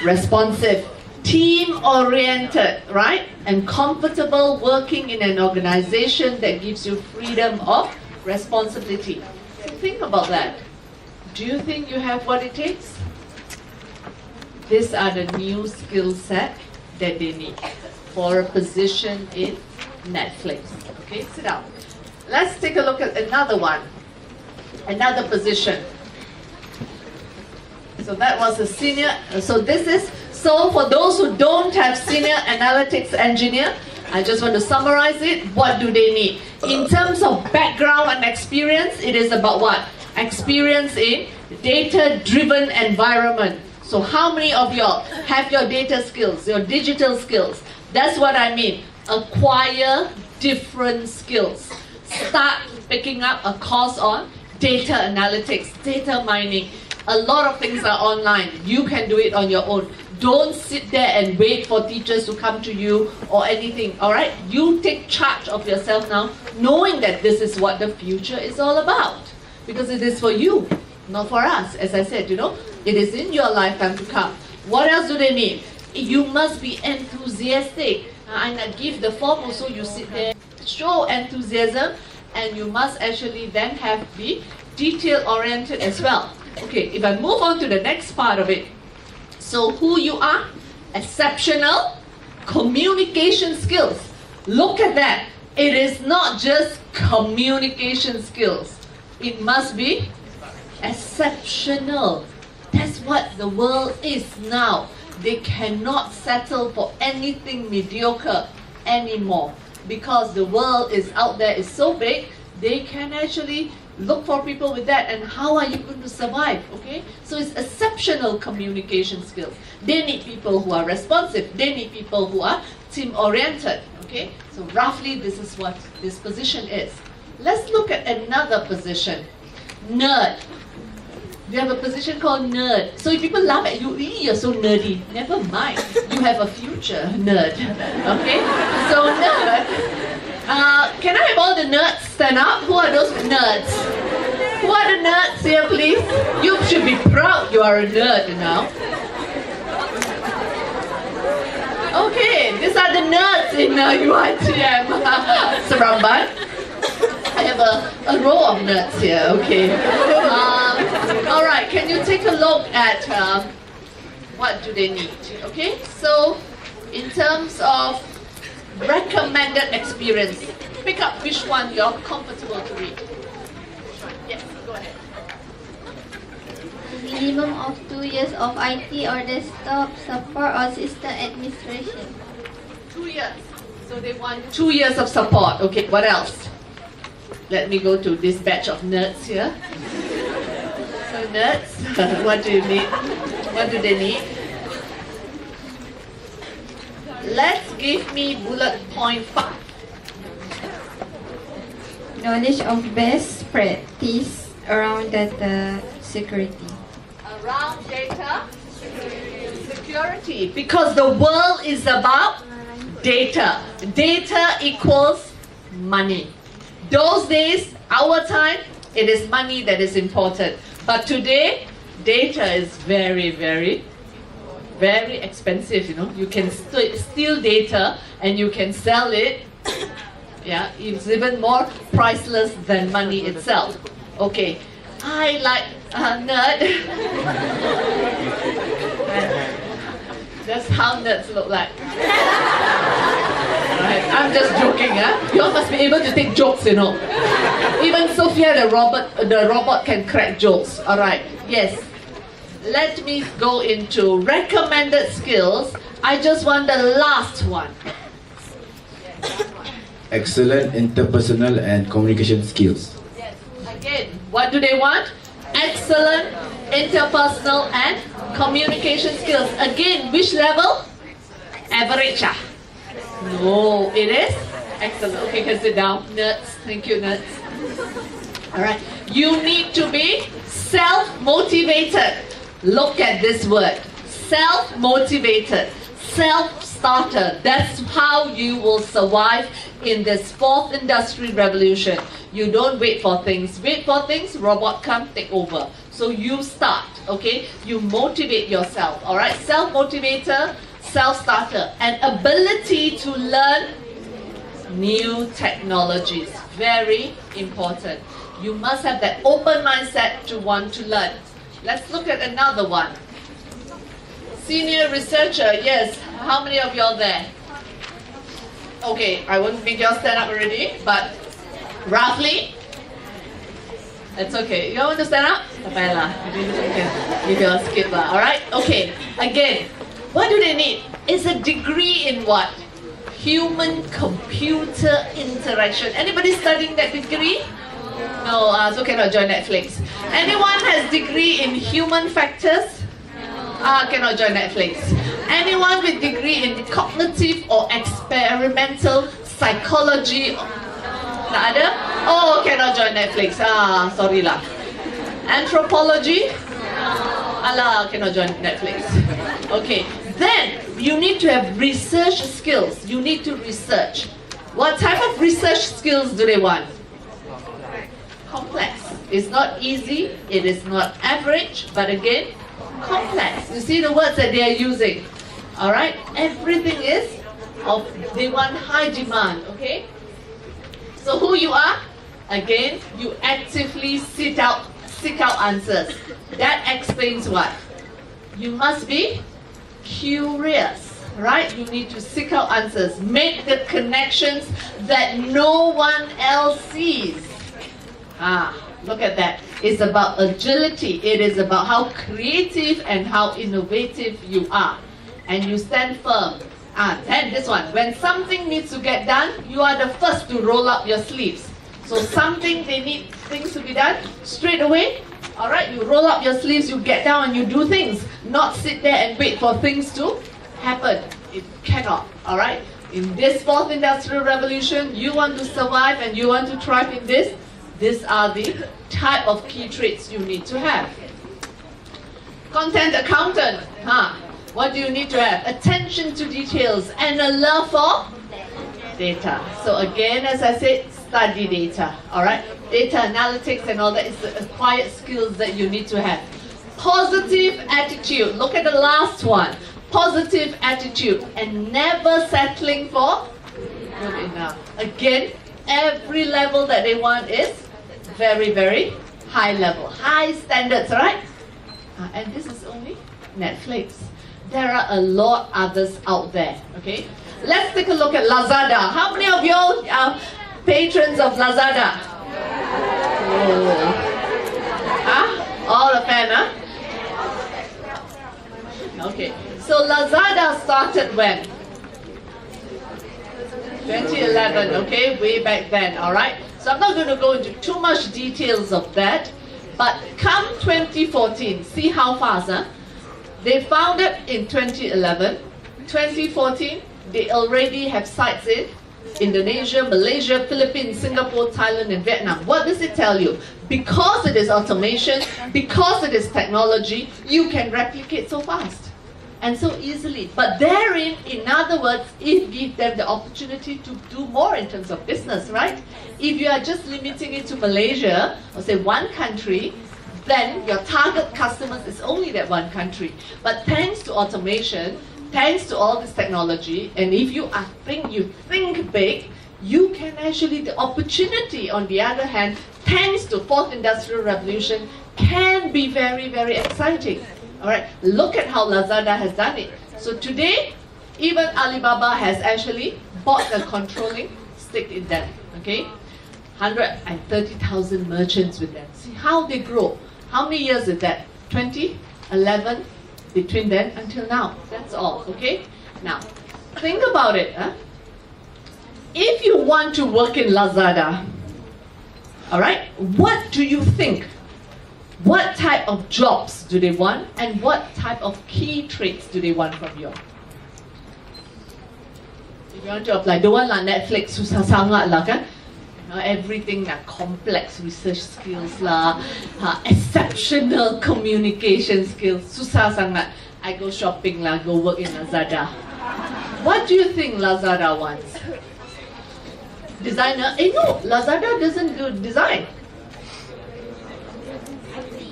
responsive, team-oriented, right? And comfortable working in an organization that gives you freedom of responsibility. So think about that. Do you think you have what it takes? These are the new skill set that they need for a position in Netflix. Okay, sit down. Let's take a look at another one, another position. So that was a senior. So for those who don't have senior analytics engineer, I just want to summarize it. What do they need? In terms of background and experience, it is about what? Experience in data-driven environment. So how many of y'all have your data skills, your digital skills? That's what I mean. Acquire different skills. Start picking up a course on data analytics, data mining. A lot of things are online. You can do it on your own. Don't sit there and wait for teachers to come to you or anything, all right? You take charge of yourself now, knowing that this is what the future is all about. Because it is for you, not for us. As I said, you know, it is in your lifetime to come. What else do they need? You must be enthusiastic. And I give the form also, you sit there, show enthusiasm, and you must actually then be detail-oriented as well. Okay, if I move on to the next part of it. So who you are, exceptional communication skills. Look at that. It is not just communication skills. It must be exceptional. That's what the world is now. They cannot settle for anything mediocre anymore because the world is out there, is so big, they can actually look for people with that. And how are you going to survive? Okay, so it's exceptional communication skills. They need people who are responsive. They need people who are team-oriented. Okay, so roughly this is what this position is. Let's look at another position. Nerd. We have a position called nerd. So if people laugh at you, you're so nerdy. Never mind. You have a future, nerd. Okay? So nerd. Can I have all the nerds stand up? Who are those nerds? Who are the nerds here, please? You should be proud you are a nerd now. Okay, these are the nerds in UiTM Seramban. I have a row of nerds here, okay. All right, can you take a look at what do they need, okay? So, in terms of recommended experience, pick up which one you're comfortable to read. Yes, go ahead. Minimum of 2 years of IT or desktop support or system administration. 2 years. So they want 2 years of support. Okay, what else? Let me go to this batch of nerds here. So nerds, what do you need? What do they need? let's give me bullet point 5. Knowledge of best practice around data security. Around data security, because the world is about data. Data equals money. Those days, our time, it is money that is important. But today, data is very, very, very expensive. You know, you can steal data and you can sell it. Yeah, it's even more priceless than money itself. Okay, I like nerd. That's how nerds look like. Right, I'm just joking, huh? You all must be able to take jokes, you know. Even Sophia the robot can crack jokes. Alright, yes. Let me go into recommended skills. I just want the last one. Excellent interpersonal and communication skills. Yes. Again, what do they want? Excellent interpersonal and communication skills. Again, which level? Average. No, it is excellent. Okay, can sit down. Nerds. Thank you, nerds. Alright. You need to be self-motivated. Look at this word. Self-motivated. Self-starter. That's how you will survive in this 4th Industrial Revolution. You don't wait for things. Wait for things, robot come take over. So you start, okay? You motivate yourself, alright? Self-motivator, self-starter. An ability to learn new technologies. Very important. You must have that open mindset to want to learn. Let's look at another one. Senior researcher, yes. How many of y'all there? Okay, I won't make y'all stand up already, but roughly, it's okay. You all want to stand up? Give you a skip, alright? Okay, again, what do they need? It's a degree in what? Human-computer interaction. Anybody studying that degree? No, so cannot join Netflix. Anyone has degree in human factors? Cannot join Netflix. Anyone with degree in cognitive or experimental psychology? Tak ada? Oh, cannot join Netflix. Sorry lah. Anthropology? Alah, cannot join Netflix. Okay, then you need to have research skills. You need to research. What type of research skills do they want? Complex. It's not easy, it is not average, but again, complex. You see the words that they are using. Alright? Everything is they want high demand, okay? So who you are? Again, you actively seek out answers. That explains what? You must be curious, right? You need to seek out answers. Make the connections that no one else sees. Look at that. It's about agility. It is about how creative and how innovative you are. And you stand firm. Then this one. When something needs to get done, you are the first to roll up your sleeves. So something, they need things to be done straight away. Alright, you roll up your sleeves, you get down and you do things. Not sit there and wait for things to happen. It cannot. Alright? In this 4th Industrial Revolution, you want to survive and you want to thrive in this. These are the type of key traits you need to have. Content accountant. What do you need to have? Attention to details and a love for data. So again, as I said, study data. Alright? Data analytics and all that is the acquired skills that you need to have. Positive attitude. Look at the last one. Positive attitude and never settling for good enough. Again, every level that they want is very, very high level. High standards, right? And this is only Netflix. There are a lot others out there, okay? Let's take a look at Lazada. How many of you are patrons of Lazada? All a fan, Okay. So Lazada started when? 2011, okay? Way back then, alright? So I'm not going to go into too much details of that. But come 2014, see how fast, They founded in 2011, 2014, They already have sites in Indonesia, Malaysia, Philippines, Singapore, Thailand, and Vietnam. What does it tell you? Because it is automation, because it is technology, you can replicate so fast and so easily. But therein, in other words, it gives them the opportunity to do more in terms of business, right? If you are just limiting it to Malaysia, or say one country, then your target customers is only that one country. But thanks to automation, thanks to all this technology, and if you think big, you can actually, the opportunity on the other hand, thanks to fourth industrial revolution, can be very, very exciting. All right, look at how Lazada has done it. So today, even Alibaba has actually bought a controlling stake in them. Okay, 130,000 merchants with them. See how they grow. How many years is that? 2011 between then until now. That's all. Okay. Now, think about it. If you want to work in Lazada, all right, what do you think? What type of jobs do they want, and what type of key traits do they want from you? If you want to apply, don't want lah Netflix susah sangat lah kan? Everything that complex research skills lah, exceptional communication skills, susah sangat. I go shopping lah, go work in Lazada. What do you think Lazada wants? Designer? No, Lazada doesn't do design.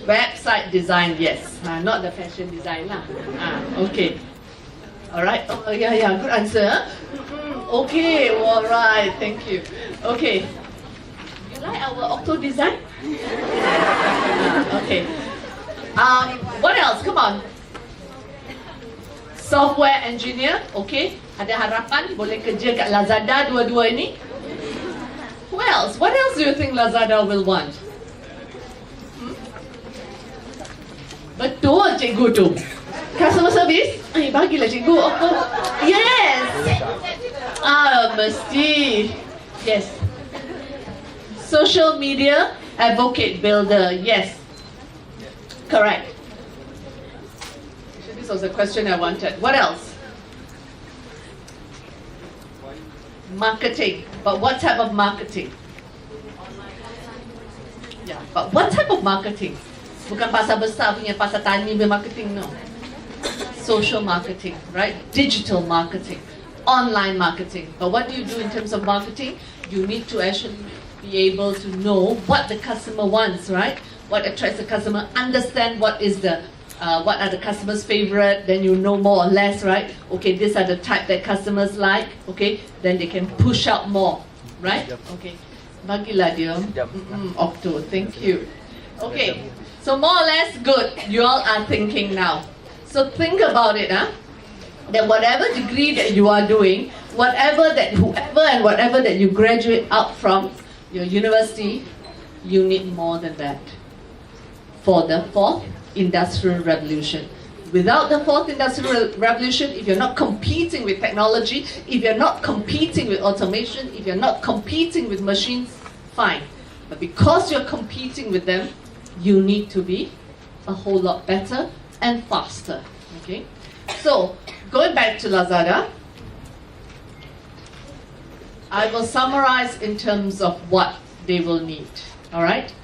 Website design, yes. Not the fashion design lah. Okay. Alright. Oh, yeah, good answer. Okay, alright, thank you. Okay. You like our Octo design? Okay. What else? Come on. Software engineer, okay. Ada harapan boleh kerja kat Lazada dua-dua ini? Who else? What else do you think Lazada will want? Betul cikgu tu. Customer service? Bagilah cikgu. Yes. Mesti. Yes. Social media advocate builder. Yes. Correct. This was a question I wanted. What else? Marketing. But what type of marketing? Yeah, but what type of marketing? Bukan pasar besar punya, pasar tani punya marketing, no. Social marketing, right? Digital marketing, online marketing. But what do you do in terms of marketing? You need to actually be able to know what the customer wants, right? What attracts the customer, understand what is the what are the customer's favorite, then you know more or less, right? Okay, these are the type that customers like, okay? Then they can push out more, right? Okay. Bagilah dia. Octo, thank you. Okay. So more or less good, you all are thinking now. So think about it, that whatever degree that you are doing, whoever that you graduate out from your university, you need more than that for the fourth industrial revolution. Without the fourth industrial revolution, if you're not competing with technology, if you're not competing with automation, if you're not competing with machines, fine. But because you're competing with them, you need to be a whole lot better and faster. Okay? So, going back to Lazada, I will summarize in terms of what they will need. Alright?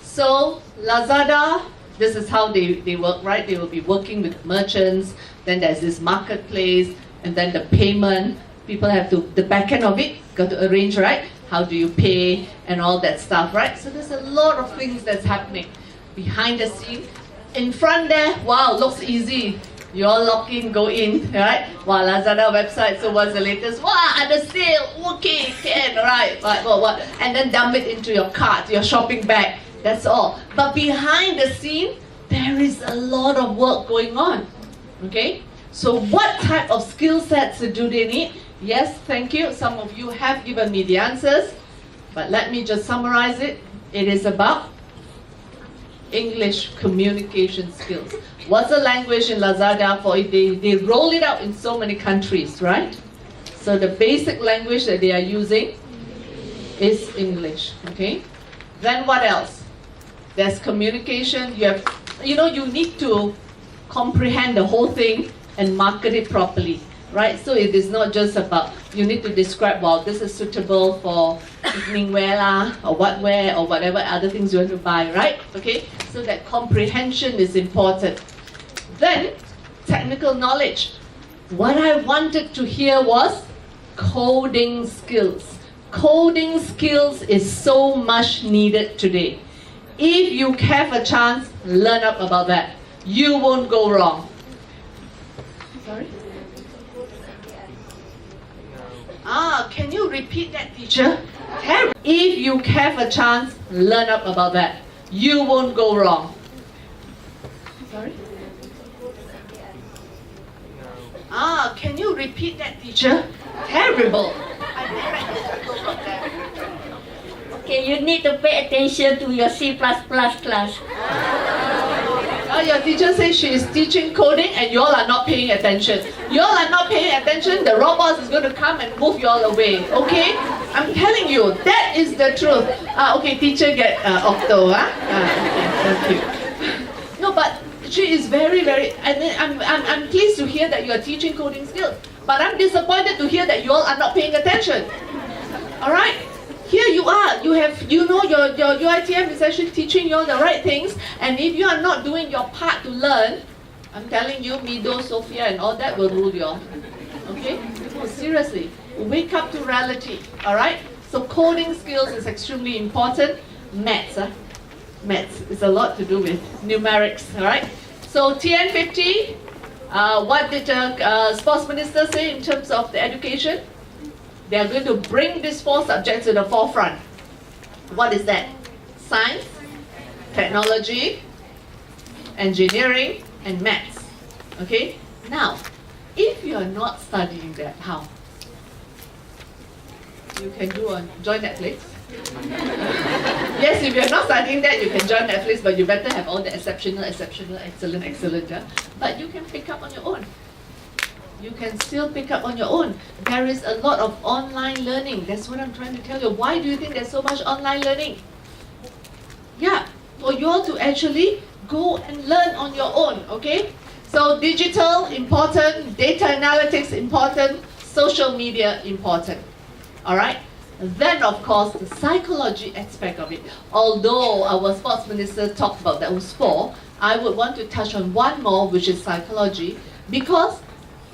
So, Lazada, this is how they work, right? They will be working with merchants, then there's this marketplace, and then the payment. People have to, the back end of it, got to arrange, right? How do you pay and all that stuff, right? So there's a lot of things that's happening behind the scene. In front there, wow, looks easy. You all log in, go in, right? Wow, Lazada website, so what's the latest? Wow, at the sale, okay, can, right? What? And then dump it into your cart, your shopping bag, that's all. But behind the scene, there is a lot of work going on, okay? So what type of skill sets do they need? Yes, thank you. Some of you have given me the answers, but let me just summarize it. It is about English communication skills. What's the language in Lazada for it? They roll it out in so many countries, right? So the basic language that they are using is English, okay? Then what else? There's communication. You need to comprehend the whole thing and market it properly. right? So it is not just about, you need to describe, well, this is suitable for evening wear lah, or what wear, or whatever other things you want to buy, right? Okay, so that comprehension is important. Then, technical knowledge. What I wanted to hear was coding skills. Coding skills is so much needed today. If you have a chance, learn up about that. You won't go wrong. Sorry? Can you repeat that, teacher? If you have a chance, learn up about that. You won't go wrong. Sorry? Can you repeat that, teacher? Terrible. Okay, you need to pay attention to your C++ class. Your teacher says she is teaching coding and you all are not paying attention. You all are not paying attention, the robot is going to come and move you all away, okay? I'm telling you, that is the truth. Okay, teacher get octo, okay, thank you. No, but she is very, I'm pleased to hear that you are teaching coding skills. But I'm disappointed to hear that you all are not paying attention. Alright? Here you are, your UiTM is actually teaching you all the right things, and if you are not doing your part to learn, I'm telling you, Mido, Sophia and all that will rule you all. Okay? No, seriously, wake up to reality, alright? So coding skills is extremely important. Maths, Maths is a lot to do with numerics, alright? So TN50, what did the sports minister say in terms of the education? They are going to bring these 4 subjects to the forefront. What is that? Science, technology, engineering, and maths. Okay? Now, if you are not studying that, how? You can join Netflix. Yes, if you're not studying that, you can join Netflix, but you better have all the exceptional, excellent, but you can pick up on your own. You can still pick up on your own. There is a lot of online learning. That's what I'm trying to tell you. Why do you think there's so much online learning? Yeah, for you all to actually go and learn on your own, okay? So digital, important. Data analytics, important. Social media, important. Alright? Then, of course, the psychology aspect of it. Although our sports minister talked about that was 4, I would want to touch on one more, which is psychology, because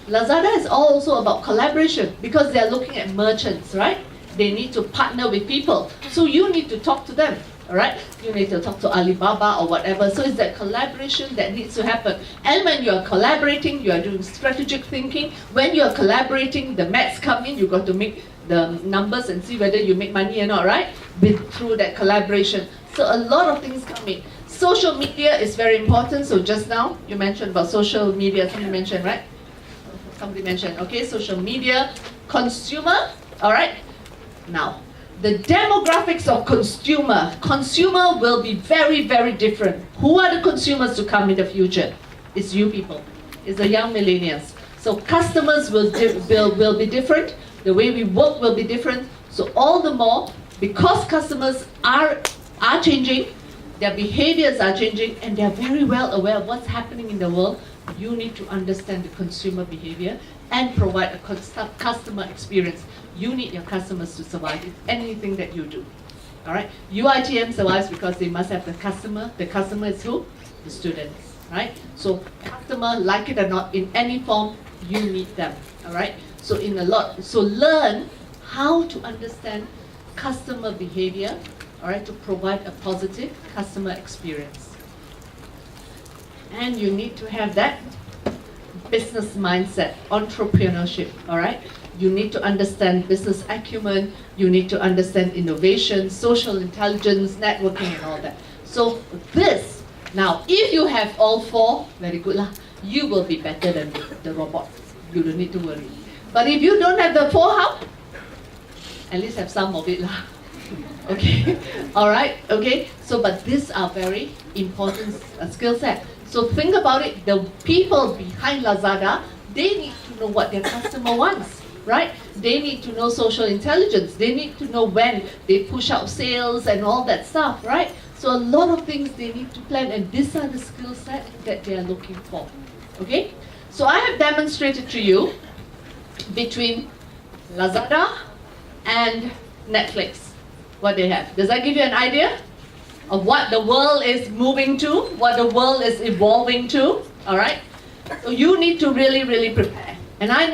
Lazada is also about collaboration, because they are looking at merchants, right? They need to partner with people. So you need to talk to them, all right? You need to talk to Alibaba or whatever. So it's that collaboration that needs to happen. And when you are collaborating, you are doing strategic thinking. When you are collaborating, the maths come in, you've got to make the numbers and see whether you make money or not, right? Through that collaboration. So a lot of things come in. Social media is very important. So just now, you mentioned about social media, somebody mentioned, right? Somebody mentioned, okay, social media, consumer, all right? Now, the demographics of consumer will be very, very different. Who are the consumers to come in the future? It's you people. It's the young millennials. So customers will be different. The way we work will be different. So all the more, because customers are changing, their behaviors are changing, and they're very well aware of what's happening in the world, you need to understand the consumer behavior and provide a customer experience. You need your customers to survive in anything that you do. All right? UiTM survives because they must have the customer. The customer is who? The students. Right? So customer, like it or not, in any form, you need them. All right? So learn how to understand customer behavior, all right, to provide a positive customer experience. And you need to have that business mindset, entrepreneurship, all right? You need to understand business acumen, you need to understand innovation, social intelligence, networking and all that. So this, now if you have all 4, very good lah, you will be better than the robots. You don't need to worry. But if you don't have the 4, how? At least have some of it lah. Okay, all right, okay. So, but these are very important skill set. So think about it, the people behind Lazada, they need to know what their customer wants, right? They need to know social intelligence. They need to know when they push out sales and all that stuff, right? So a lot of things they need to plan, and these are the skill set that they are looking for, okay? So I have demonstrated to you between Lazada and Netflix. What they have. Does that give you an idea of what the world is moving to, what the world is evolving to? All right. So you need to really prepare. And I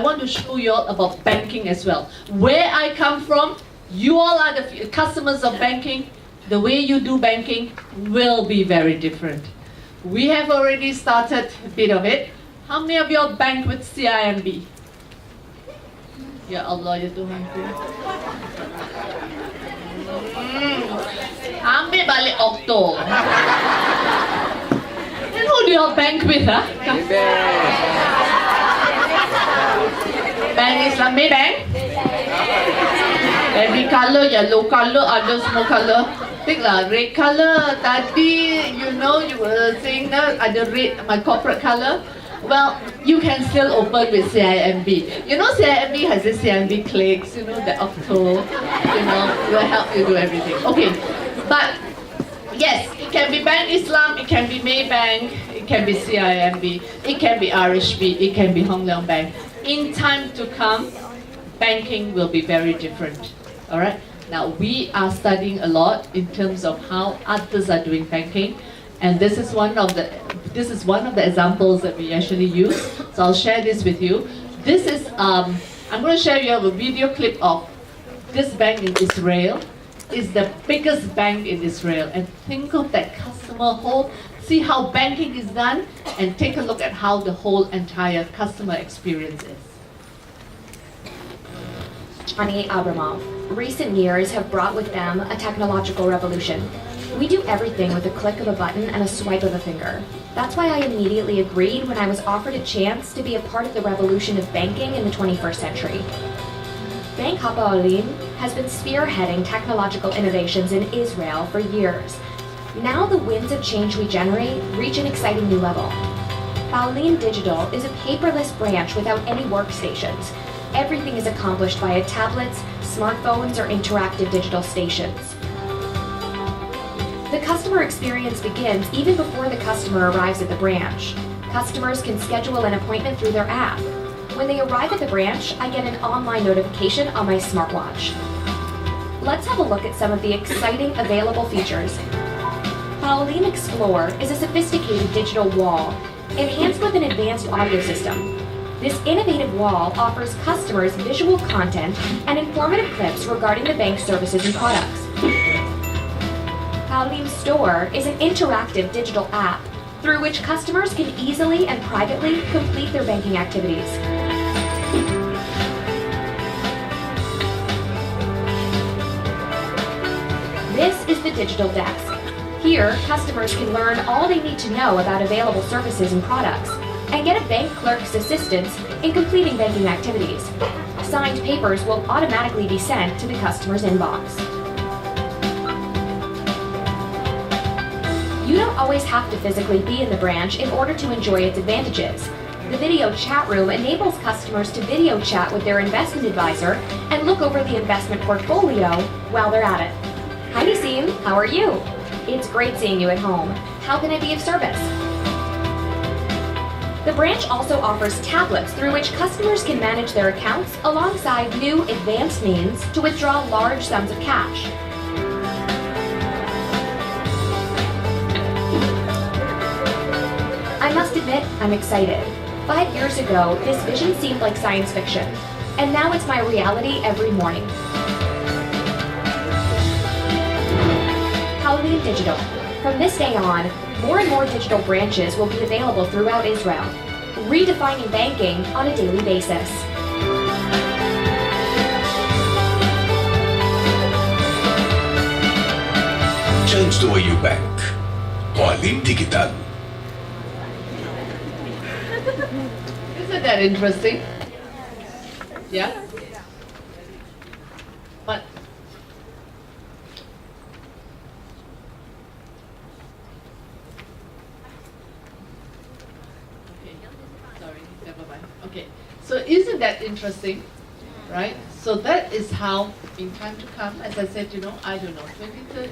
want to show you all about banking as well. Where I come from, you all are the customers of banking. The way you do banking will be very different. We have already started a bit of it. How many of you all bank with CIMB? Ya Allah, ya Tuhanku. Ambil balik Okto. And who do you all bank with, huh? Bank Islam, Maybank? Every color, yellow color, other small color. Think lah, red color. Tadi, you were saying that ada red, my corporate color. Well, you can still open with CIMB. You know CIMB has this CIMB clicks, the Octo, will help you do everything. Okay, but yes, it can be Bank Islam, it can be Maybank, it can be CIMB, it can be RHB, it can be Hong Leong Bank. In time to come, banking will be very different. All right. Now we are studying a lot in terms of how others are doing banking, and this is one of the examples that we actually use. So I'll share this with you. This is I'm going to share you a video clip of this bank in Israel. It's the biggest bank in Israel, and think of that customer whole. See how banking is done, and take a look at how the whole entire customer experience is. Abramov. Recent years have brought with them a technological revolution. We do everything with a click of a button and a swipe of a finger. That's why I immediately agreed when I was offered a chance to be a part of the revolution of banking in the 21st century. Bank Hapoalim has been spearheading technological innovations in Israel for years. Now the winds of change we generate reach an exciting new level. Hapoalim Digital is a paperless branch without any workstations. Everything is accomplished via tablets, smartphones, or interactive digital stations. The customer experience begins even before the customer arrives at the branch. Customers can schedule an appointment through their app. When they arrive at the branch, I get an online notification on my smartwatch. Let's have a look at some of the exciting available features. Hapoalim Explore is a sophisticated digital wall, enhanced with an advanced audio system. This innovative wall offers customers visual content and informative clips regarding the bank's services and products. Hapoalim Store is an interactive digital app through which customers can easily and privately complete their banking activities. This is the digital desk. Here, customers can learn all they need to know about available services and products, and get a bank clerk's assistance in completing banking activities. Signed papers will automatically be sent to the customer's inbox. You don't always have to physically be in the branch in order to enjoy its advantages. The video chat room enables customers to video chat with their investment advisor and look over the investment portfolio while they're at it. Hi Naseem, how are you? It's great seeing you at home. How can I be of service? The branch also offers tablets through which customers can manage their accounts alongside new advanced means to withdraw large sums of cash. I must admit, I'm excited. 5 years ago, this vision seemed like science fiction, and now it's my reality every morning. Hapoalim Digital. From this day on, more and more digital branches will be available throughout Israel, redefining banking on a daily basis. Change the way you bank. Hapoalim Digital. Isn't that interesting? Yeah? But okay, so isn't that interesting, right? So that is how, in time to come, as I said, I don't know, 2030,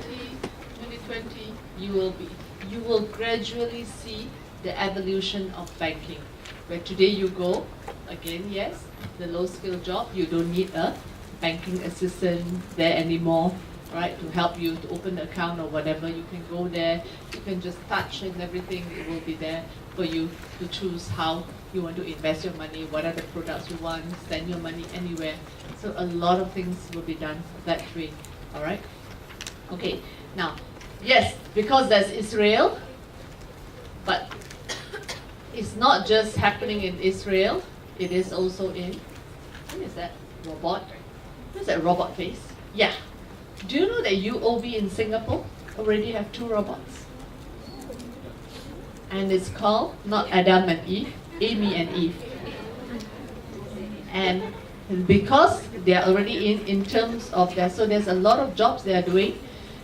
2020, you will gradually see the evolution of banking. Where today you go, again, yes, the low skill job, you don't need a banking assistant there anymore, right, to help you to open the account or whatever. You can go there, you can just touch and everything, it will be there for you to choose how you want to invest your money, what are the products you want, send your money anywhere. So a lot of things will be done that way, all right? Okay, now, yes, because there's Israel, but it's not just happening in Israel, it is also in, what is that, robot? What is that robot face? Yeah. Do you know that UOB in Singapore already have 2 robots? And it's called not Adam and Eve, Amy and Eve. And because they are already in terms of that, so there's a lot of jobs they are doing.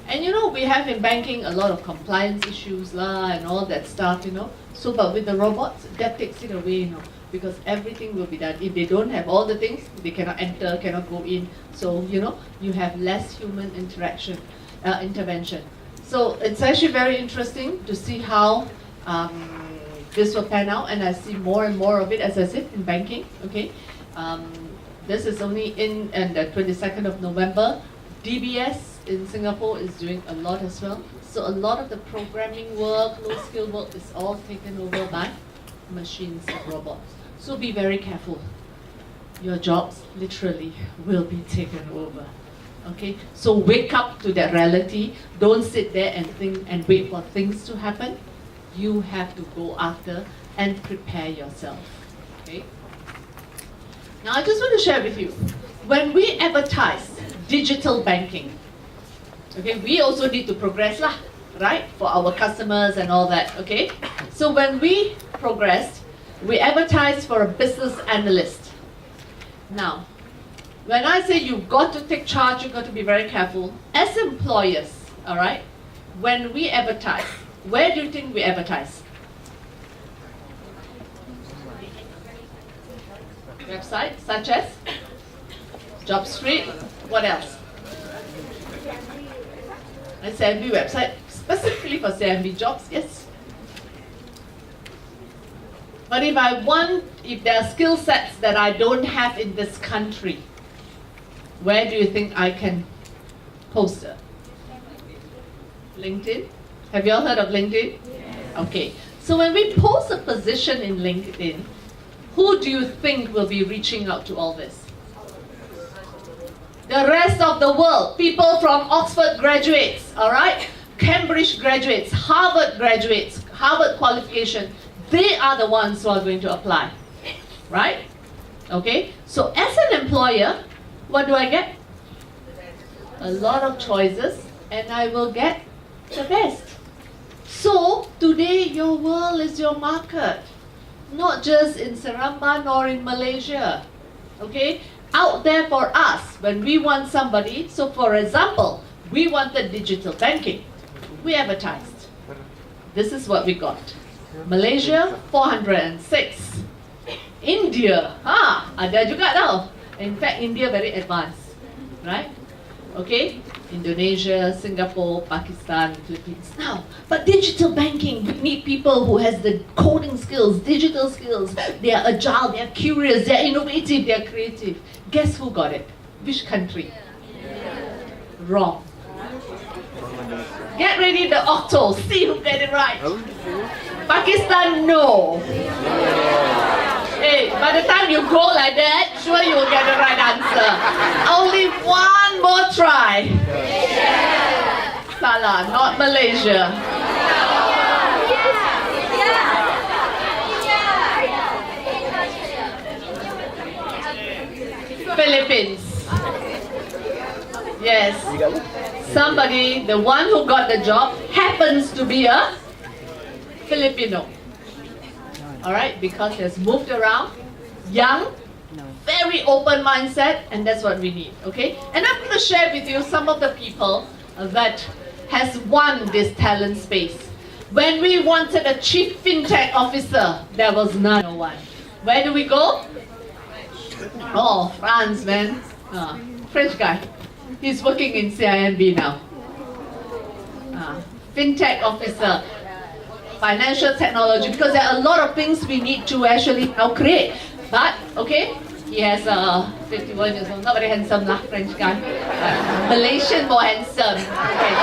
And you know, we have in banking a lot of compliance issues and all that stuff, you know. So, but with the robots, that takes it away, you know, because everything will be done. If they don't have all the things, they cannot enter, cannot go in. So, you know, you have less human intervention. So it's actually very interesting to see how this will pan out, and I see more and more of it, as I said, in banking, okay. This is only in the 22nd of November. DBS in Singapore is doing a lot as well. So a lot of the programming work, low skill work is all taken over by machines and robots. So be very careful. Your jobs literally will be taken over. Okay? So wake up to that reality. Don't sit there and think and wait for things to happen. You have to go after and prepare yourself. Okay? Now I just want to share with you, when we advertise digital banking, okay, we also need to progress lah, right, for our customers and all that, okay? So when we progressed, we advertised for a business analyst. Now, when I say you've got to take charge, you've got to be very careful. As employers, all right, when we advertise, where do you think we advertise? Websites such as JobStreet, what else? A CMB website, specifically for CMB jobs, yes. But if there are skill sets that I don't have in this country, where do you think I can post it? LinkedIn? Have you all heard of LinkedIn? Yeah. Okay. So when we post a position in LinkedIn, who do you think will be reaching out to all this? The rest of the world, people from Oxford graduates, all right? Cambridge graduates, Harvard graduates, Harvard qualification, they are the ones who are going to apply, right? Okay, so as an employer, what do I get? A lot of choices, and I will get the best. So today, your world is your market, not just in Seremban or in Malaysia, okay? Out there for us, when we want somebody, so for example, we wanted digital banking, we advertised. This is what we got. Malaysia, 406. India, ada juga tau. In fact, India very advanced, right? Okay, Indonesia, Singapore, Pakistan, Philippines. Now, but digital banking, we need people who has the coding skills, digital skills. They are agile, they are curious, they are innovative, they are creative. Guess who got it? Which country? Wrong. Get ready, the octo. See who get it right. Pakistan, no. Hey, by the time you go like that, sure you will get the right answer. Only one more try. Salah, not Malaysia. Philippines. Yes. Somebody, the one who got the job, happens to be a Filipino. Alright, because he has moved around, young, very open mindset, and that's what we need, okay? And I'm going to share with you some of the people that has won this talent space. When we wanted a chief fintech officer, there was no one. Where do we go? Oh, France, man. French guy. He's working in CIMB now. Fintech officer. Financial technology, because there are a lot of things we need to actually now create. But, Okay? He has 51 years old, not very handsome lah, French guy. Malaysian more handsome. Okay.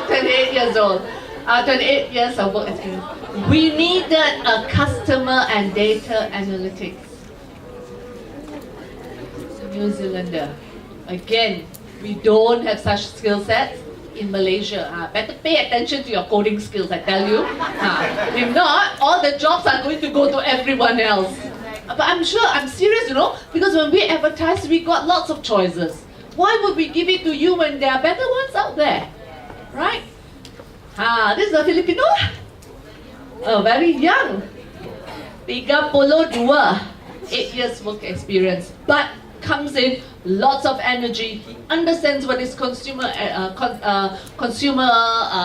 28 years old. 28 years of work experience. We needed a customer and data analytics. New Zealander. Again, we don't have such skill sets in Malaysia. Better pay attention to your coding skills, I tell you. If not, all the jobs are going to go to everyone else. But I'm sure, I'm serious, you know, because when we advertise, we got lots of choices. Why would we give it to you when there are better ones out there? Right? This is a Filipino. Very young. 32. 8 years work experience. But comes in, lots of energy. He understands what is consumer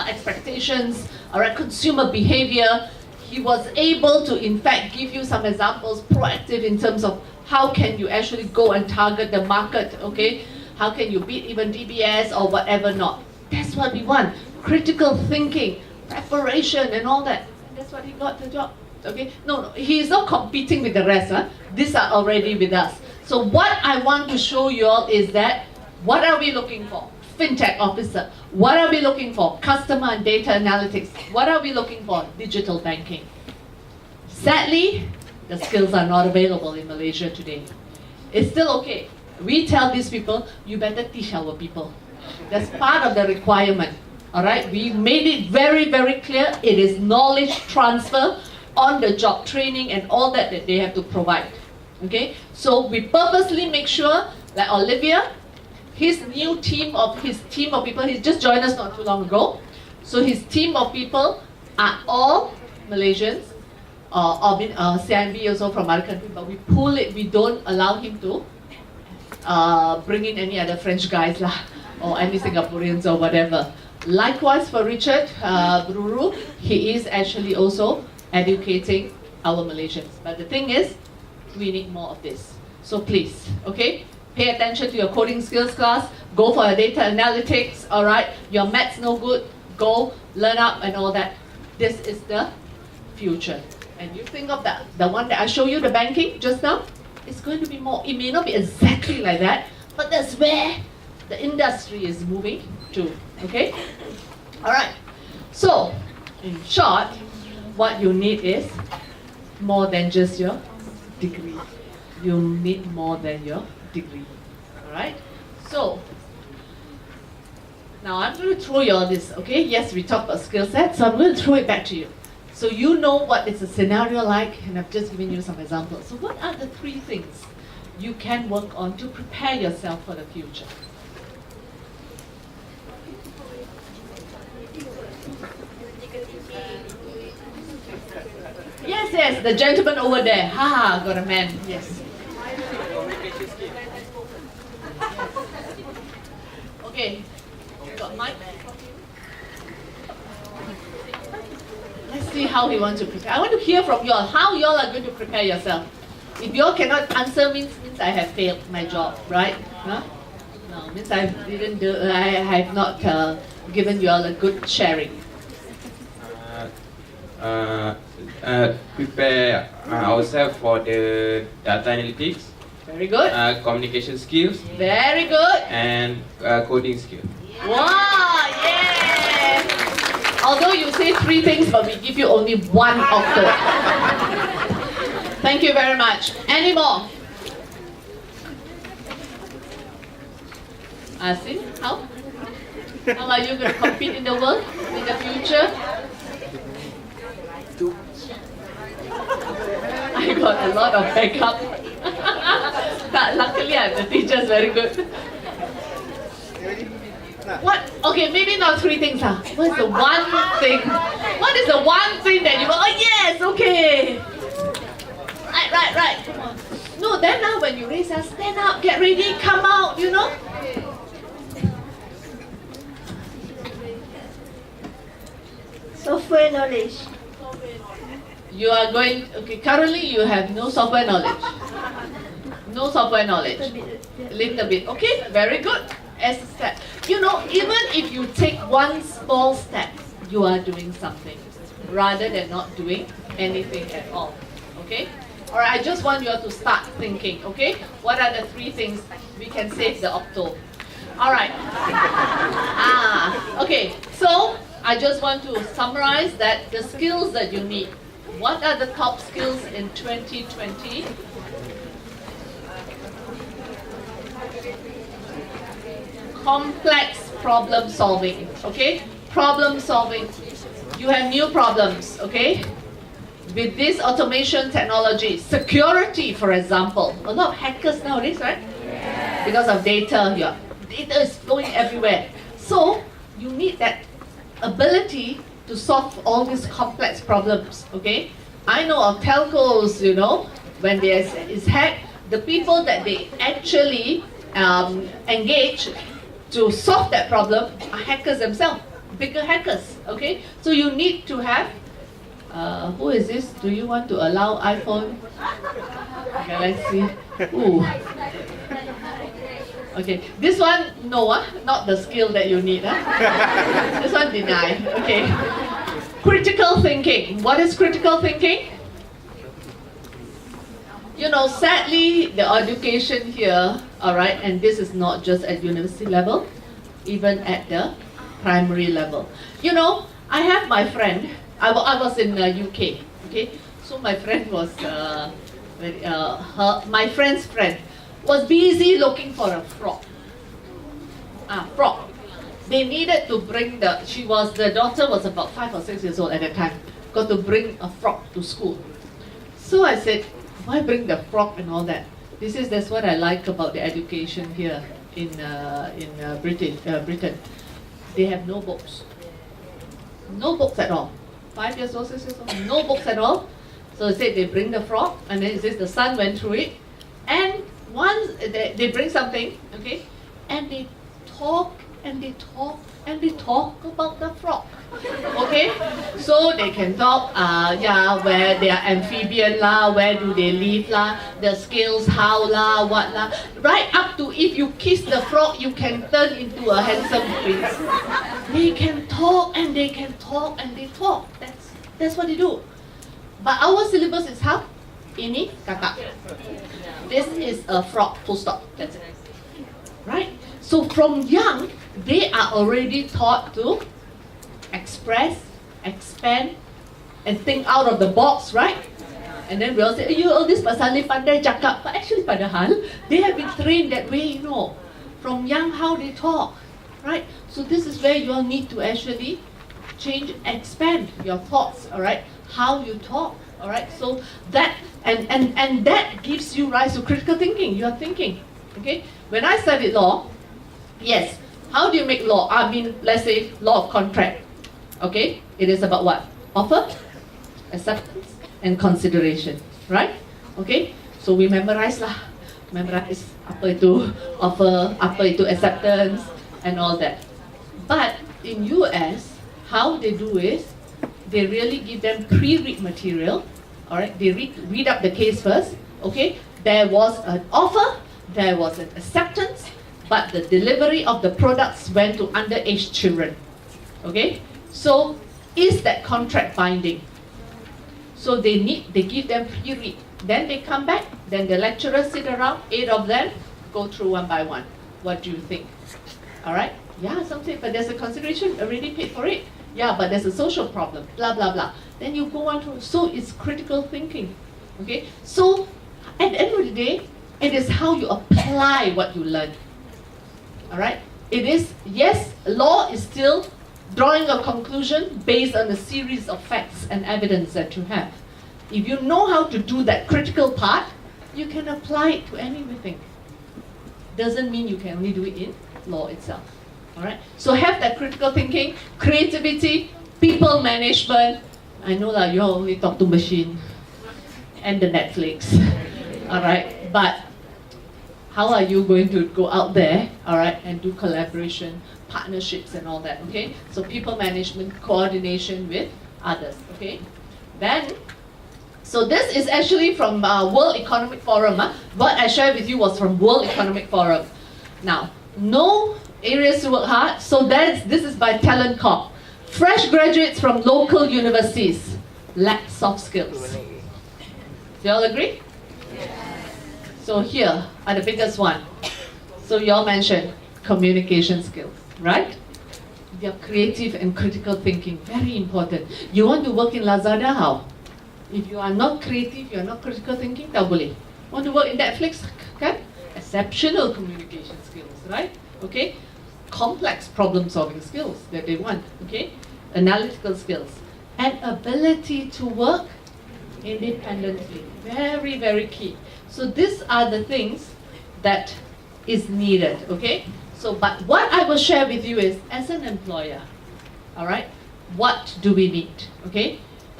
expectations, consumer behavior. He was able to, in fact, give you some examples, proactive in terms of how can you actually go and target the market, okay? How can you beat even DBS or whatever not? That's what we want. Critical thinking, preparation and all that. And that's what he got the job, okay? No, he is not competing with the rest. These are already with us. So what I want to show you all is that, what are we looking for? FinTech officer. What are we looking for? Customer and data analytics. What are we looking for? Digital banking. Sadly, the skills are not available in Malaysia today. It's still okay. We tell these people, you better teach our people. That's part of the requirement. All right, we made it very, very clear. It is knowledge transfer, on the job training and all that they have to provide. Okay, so we purposely make sure, like Olivia, his team of people, he just joined us not too long ago. So his team of people are all Malaysians, CIMB also from other countries, but we pull it, we don't allow him to bring in any other French guys lah, or any Singaporeans or whatever. Likewise for Richard Bruru, he is actually also educating our Malaysians. But the thing is, we need more of this. So please, okay? Pay attention to your coding skills class, go for your data analytics, all right? Your math's no good, go learn up and all that. This is the future. And you think of that, the one that I showed you, the banking just now, it's going to be more, it may not be exactly like that, but that's where the industry is moving to, okay? All right, so in short, what you need is more than just your degree. You need more than your degree. Alright? So now I'm going to throw you all this, okay? Yes, we talked about skill set, so I'm going to throw it back to you. So you know what is a scenario like, and I've just given you some examples. So what are the 3 things you can work on to prepare yourself for the future? Yes, yes, the gentleman over there. Ha, got a man, yes. Okay, got mic. Let's see how he wants to prepare. I want to hear from you all, how you all are going to prepare yourself. If you all cannot answer, means I have failed my job, right? Huh? No, means I have not given you all a good sharing. Prepare ourselves for the data analytics. Very good. Communication skills. Very good. And coding skills. Wow, yeah! Although you say 3 things, but we give you only 1 of those. Thank you very much. Any more? See? How? How are you going to compete in the world in the future? I got a lot of backup. But luckily I have the teachers, very good. What? Okay, maybe not 3 things. What is the 1 thing? What is the 1 thing that you go, oh yes, okay. Right. Come on. No, then now when you raise us, stand up, get ready, come out, you know. Software knowledge. You are going, okay, currently you have no software knowledge. No software knowledge. Little bit. Okay, very good. As a step. You know, even if you take 1 small step, you are doing something rather than not doing anything at all. Okay? Alright, I just want you all to start thinking, okay? What are the 3 things we can save the octo? Alright. Okay, so I just want to summarize that the skills that you need. What are the top skills in 2020? Complex problem solving, okay? Problem solving. You have new problems, okay? With this automation technology, security, for example. A lot of hackers nowadays, right? Yeah. Because of data, your data is flowing everywhere. So you need that ability to solve all these complex problems, okay? I know of telcos, you know, when there is hacked, the people that they actually engage to solve that problem are hackers themselves, bigger hackers, okay? So you need to have, who is this? Do you want to allow iPhone Galaxy? Ooh. Okay, this one, no, not the skill that you need. This one, deny. Okay. Critical thinking. What is critical thinking? You know, sadly, the education here, all right, and this is not just at university level, even at the primary level. You know, I have my friend, I was in the UK, okay, so my friend was, my friend's friend was busy looking for a frog. Frog. They needed to bring the daughter was about 5 or 6 years old at the time, got to bring a frog to school. So I said, why bring the frog and all that? That's what I like about the education here in Britain. They have no books. No books at all. 5 years old, 6 years old, no books at all. So they said they bring the frog, and then it says the son went through it. And once they bring something, okay, and they talk and they talk and they talk about the frog. Okay, so they can talk, where they are amphibian lah, where do they live lah, the skills how lah, what lah, right up to if you kiss the frog, you can turn into a handsome prince. They can talk and they can talk and they talk. That's what they do. But our syllabus is how? Ini kata. This is a frog. Full stop. That's it. Right? So from young, they are already taught to express, expand, and think out of the box, right? And then we all say, all this pasal ni pandai cakap. But actually, padahal, they have been trained that way, you know. From young, how they talk, right? So this is where you all need to actually change, expand your thoughts, all right? How you talk, all right? So that, and that gives you rise to critical thinking. You are thinking, okay? When I studied law, yes, how do you make law? I mean, let's say law of contract. Okay, it is about what? Offer, acceptance, and consideration, right? Okay, so we memorize lah. Memorize apa itu offer, apa itu acceptance, and all that. But in US, how they do is, they really give them pre-read material. All right, they read up the case first. Okay, there was an offer, there was an acceptance, but the delivery of the products went to underage children. Okay. So, is that contract binding? So they give them pre-read. Then they come back, then the lecturers sit around, 8 of them, go through one by one. What do you think? All right? Yeah, something, but there's a consideration, already paid for it. Yeah, but there's a social problem, blah, blah, blah. Then you go on to, so it's critical thinking. Okay? So, at the end of the day, it is how you apply what you learn. All right? It is, yes, law is still drawing a conclusion based on a series of facts and evidence that you have. If you know how to do that critical part, you can apply it to anything. Doesn't mean you can only do it in law itself. All right. So have that critical thinking, creativity, people management. I know that you only talk to machine and the Netflix. All right. But how are you going to go out there, all right, and do collaboration, partnerships and all that, okay? So people management, coordination with others, okay? Then, so this is actually from World Economic Forum. What I shared with you was from World Economic Forum. Now, no areas to work hard, so this is by Talent Corp. Fresh graduates from local universities lack soft skills. Do you all agree? So here are the biggest one. So you all mentioned communication skills, right? Your creative and critical thinking, very important. You want to work in Lazada, how? If you are not creative, you are not critical thinking, tak boleh. Want to work in Netflix, kan? Exceptional communication skills, right? Okay? Complex problem solving skills that they want, okay? Analytical skills. And ability to work independently. Very, very key. So these are the things that is needed, okay? So, but what I will share with you is, as an employer, all right, what do we need, okay?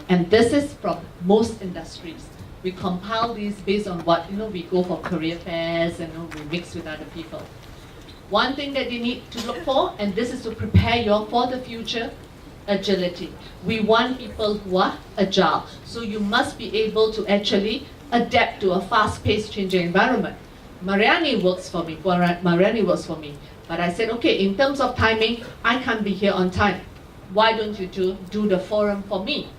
And this is from most industries. We compile these based on what, we go for career fairs and we mix with other people. One thing that you need to look for, and this is to prepare you for the future, agility. We want people who are agile. So you must be able to actually adapt to a fast-paced changing environment. Mariani works for me. But I said, okay, in terms of timing, I can't be here on time. Why don't you do the forum for me?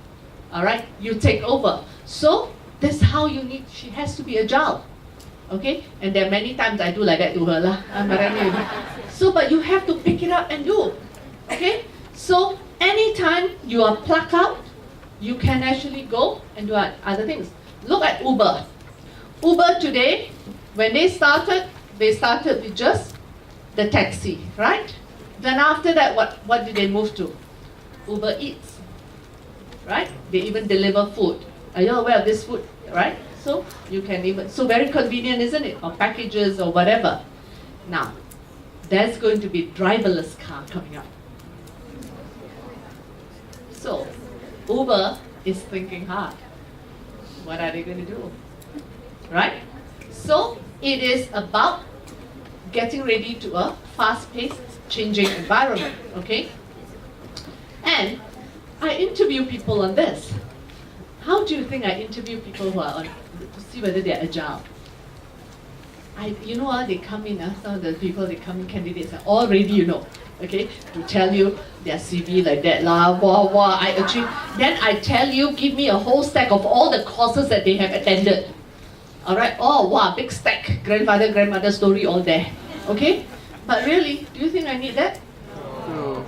All right, you take over. So that's how you need, she has to be agile. Okay, and there are many times I do like that to her lah. So, but you have to pick it up and do. Okay, so anytime you are plucked out, you can actually go and do other things. Look at Uber. Uber today, when they started with just the taxi, right? Then after that, what did they move to? Uber Eats, right? They even deliver food. Are you aware of this food, right? So you can even, so very convenient, isn't it? Or packages or whatever. Now, there's going to be driverless car coming up. So, Uber is thinking hard. What are they going to do? Right? So, it is about getting ready to a fast-paced, changing environment, okay? And I interview people on this. How do you think I interview people who are on, to see whether they are agile? They come in, some of the people, they come in, candidates are already, okay, to tell you their CV like that, I achieve. Then I tell you, give me a whole stack of all the courses that they have attended. All right, big stack, grandfather, grandmother story all there, okay? But really, do you think I need that? No.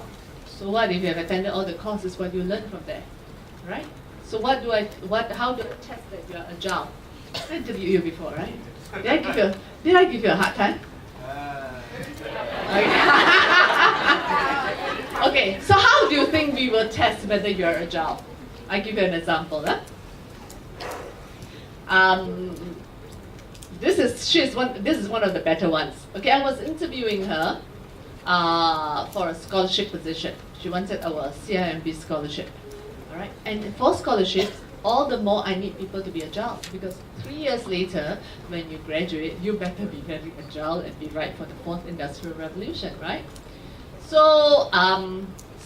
So what if you have attended all the courses, what you learn from there, right? So how do I test that you are agile? I interviewed you before, right? Did I give you a hard time? Okay, so how do you think we will test whether you are agile? I give you an example. This is one of the better ones. Okay, I was interviewing her for a scholarship position. She wanted our CIMB scholarship. All right, and for scholarships, all the more I need people to be agile, because 3 years later, when you graduate, you better be very agile and be right for the 4th Industrial Revolution, right? So,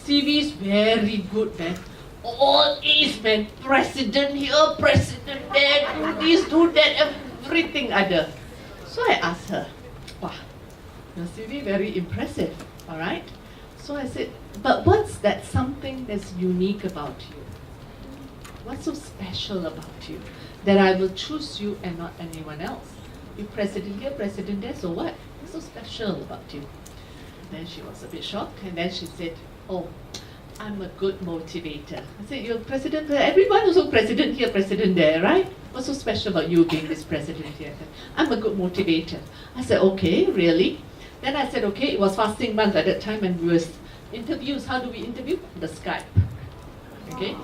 CV's very good, man. All A's, man. President here, president there, do this, do that, everything other. So I asked her, wow, your CV very impressive, all right? So I said, but what's that something that's unique about you? What's so special about you that I will choose you and not anyone else? You president here, president there, so what? What's so special about you? Then she was a bit shocked, and then she said, oh, I'm a good motivator. I said, you're president, everyone is also president here, president there, right? What's so special about you being this president here? I'm a good motivator. I said, okay, really? Then I said, okay, it was fasting month at that time, and we were interviews. How do we interview? The Skype. Okay,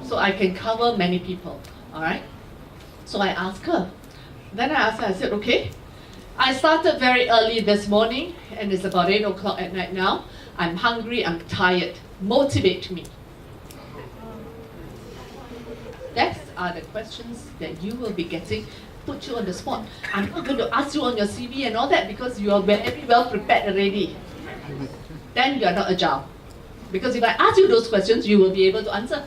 so I can cover many people, all right? So I asked her. Then I asked her, I said, okay, I started very early this morning, and it's about 8 o'clock at night now. I'm hungry, I'm tired. Motivate me. Those are the questions that you will be getting, put you on the spot. I'm not going to ask you on your CV and all that, because you are very well prepared already. Then you are not agile. Because if I ask you those questions, you will be able to answer.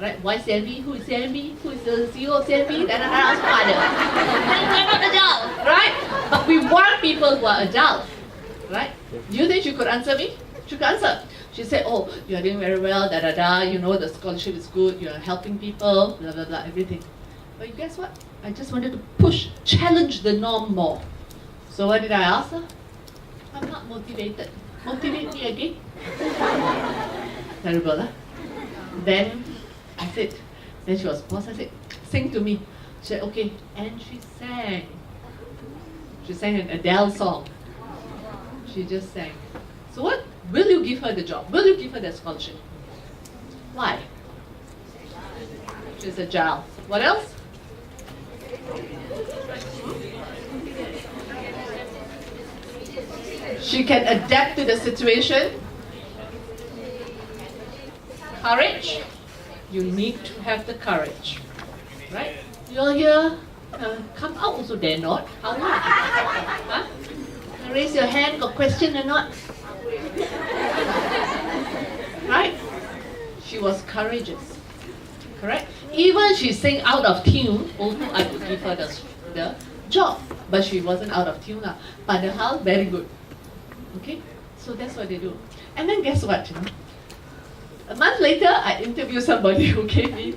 Right? Why CMB? Who is CMB? Who is the CEO of CMB? Then I ask father. Then we're not agile, right? But we want people who are agile, right? Do you think she could answer me? She could answer. She said, oh, you are doing very well, the scholarship is good, you are helping people, blah, blah, blah, everything. But guess what? I just wanted to challenge the norm more. So what did I ask her? I'm not motivated. Motivate me again. Terrible, huh? Then I said, then she was paused. I said, sing to me. She said, okay. And she sang. She sang an Adele song. She just sang. So what? Will you give her the job? Will you give her the scholarship? Why? She's agile. What else? She can adapt to the situation. Courage. You need to have the courage. Right? You're here. Come out also dare not. How not? Huh? Raise your hand. Got question or not? Right? She was courageous. Correct? Even she sang out of tune, also I could give her the job. But she wasn't out of tune. Padahal, very good. Okay? So that's what they do. And then guess what? You know? A month later, I interviewed somebody who came in.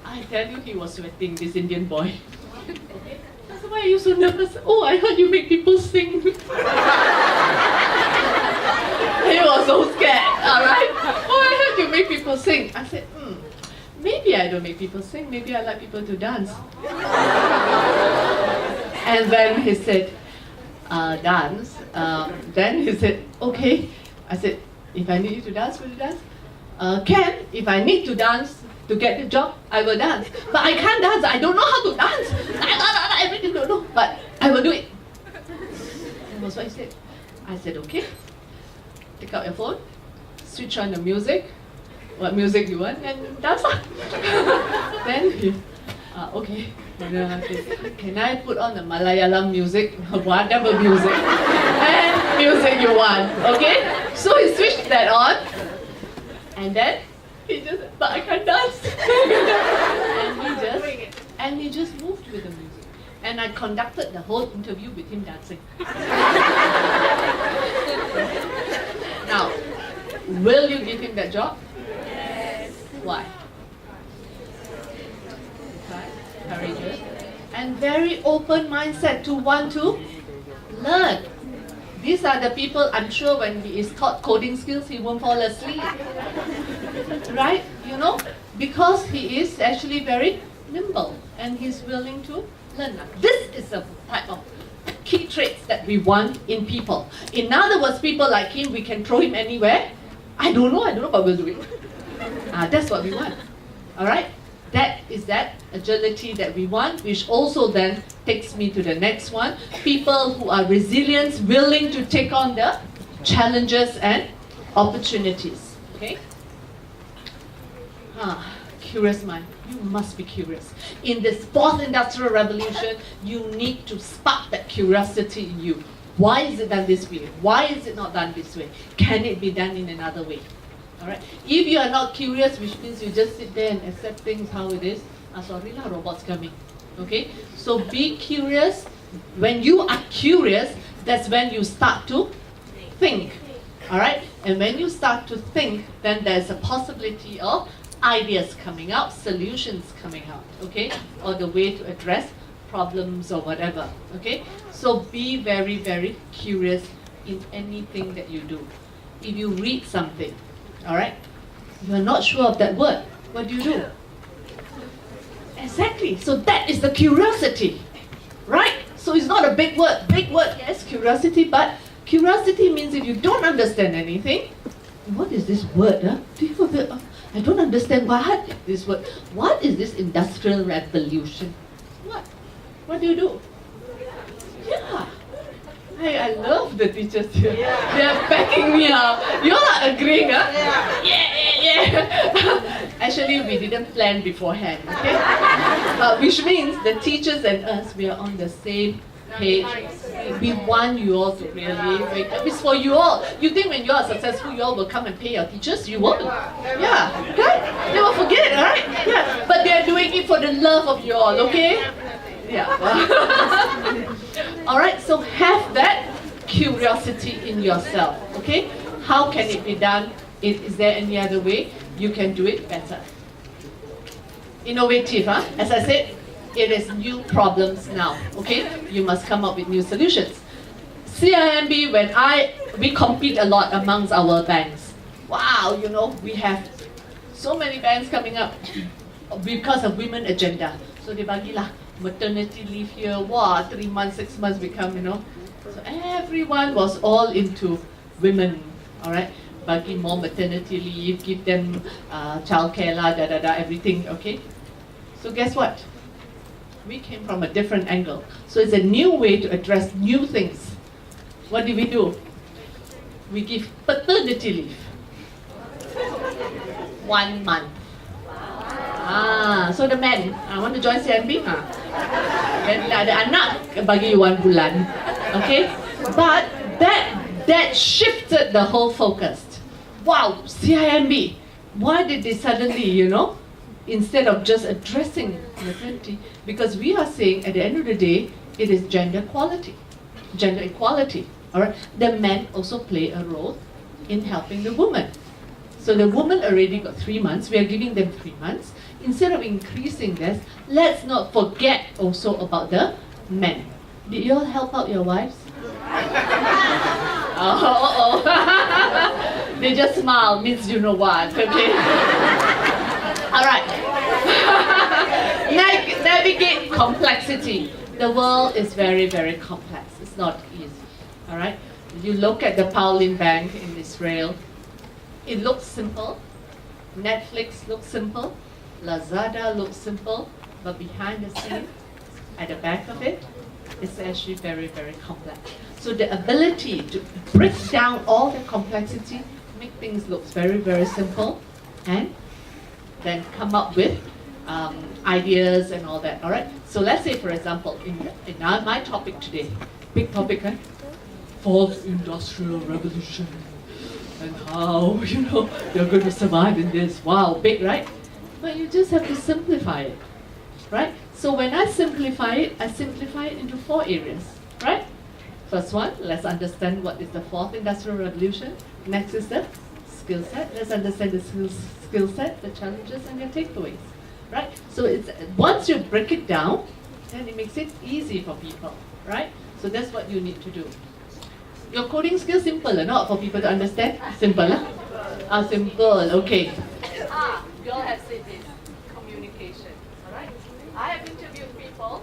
I tell you, he was sweating, this Indian boy. Okay? I said, why are you so nervous? Oh, I heard you make people sing. He was so scared, alright? Oh, I heard you make people sing. I said, maybe I don't make people sing, maybe I like people to dance. And then he said, dance. Then he said, okay. I said, if I need you to dance, will you dance? Can, if I need to dance to get the job, I will dance. But I can't dance, I don't know how to dance. Everything don't know, but I will do it. That was what he said. I said, okay. Take out your phone, switch on the music, what music you want, and dance. Then he, okay. And then I said, can I put on the Malayalam music, whatever music, and music you want, okay? So he switched that on, and then he just, but I can't dance. and he just moved with the music. And I conducted the whole interview with him dancing. Now, will you give him that job? Yes. Why? Courageous. And very open mindset to want to learn. These are the people, I'm sure when he is taught coding skills, he won't fall asleep. Right? You know? Because he is actually very nimble and he's willing to learn. This is the type of key traits that we want in people. In other words, people like him, we can throw him anywhere. I don't know, but we'll do it. That's what we want. Alright? That is that agility that we want, which also then takes me to the next one. People who are resilient, willing to take on the challenges and opportunities. Okay? Curious mind. You must be curious. In this fourth industrial revolution, you need to spark that curiosity in you. Why is it done this way? Why is it not done this way? Can it be done in another way? Alright? If you are not curious, which means you just sit there and accept things how it is, sorry lah, robots coming. Okay? So be curious. When you are curious, that's when you start to think. Alright? And when you start to think, then there's a possibility of ideas coming out, solutions coming out, okay? Or the way to address problems or whatever, okay? So be very, very curious in anything that you do. If you read something, all right, you're not sure of that word, what do? Exactly, so that is the curiosity, right? So it's not a big word, yes, curiosity, but curiosity means if you don't understand anything, what is this word, huh? I don't understand what is this word. What is this industrial revolution? What do you do? Yeah. I love the teachers here. Yeah. They are backing me up. You're not agreeing, huh? Yeah. Actually, we didn't plan beforehand, okay? Which means the teachers and us, we are on the same page. We want you all to really wake up. It's for you all. You think when you are successful, you all will come and pay your teachers? You won't. Yeah, right? They will forget, right? Yeah. But they are doing it for the love of you all, okay? Yeah. Alright, so have that curiosity in yourself, okay? How can it be done? Is there any other way? You can do it better. Innovative, huh? As I said, it is new problems now, okay? You must come up with new solutions. CIMB, we compete a lot amongst our banks. Wow, you know, we have so many banks coming up because of women agenda. So they bagilah maternity leave here, wow, 3 months, 6 months become, you know. So everyone was all into women, all right? Bagi more maternity leave, give them childcare lah, everything, okay? So guess what? We came from a different angle. So it's a new way to address new things. What do? We give paternity leave. 1 month. So the men, want to join CIMB? Then ada anak, bagi 1 bulan. Okay? But that shifted the whole focus. Wow, CIMB, why did they suddenly, you know, instead of just addressing maternity, because we are saying at the end of the day, it is gender equality. All right, the men also play a role in helping the woman. So the woman already got 3 months. We are giving them 3 months. Instead of increasing this, let's not forget also about the men. Did you all help out your wives? They just smile, means you know what. Okay. All right. Navigate complexity. The world is very, very complex. It's not easy. All right. You look at the Pauline Bank in Israel. It looks simple. Netflix looks simple. Lazada looks simple. But behind the scenes, at the back of it, it's actually very, very complex. So the ability to break down all the complexity, make things look very, very simple, and then come up with ideas and all that. All right. So let's say, for example, in my topic today, big topic, right? Fourth Industrial Revolution, and how, you know, you're going to survive in this. Wow, big, right? But you just have to simplify it, right? So when I simplify it into 4 areas, right? First one, let's understand what is the fourth industrial revolution. Next is the skill set. Let's understand the skill set, the challenges, and your takeaways, right? So it's once you break it down, then it makes it easy for people, right? So that's what you need to do. Your coding skills simple or not for people to understand? Simple, huh? Simple, okay. You all have said this, communication, all right? I have interviewed people.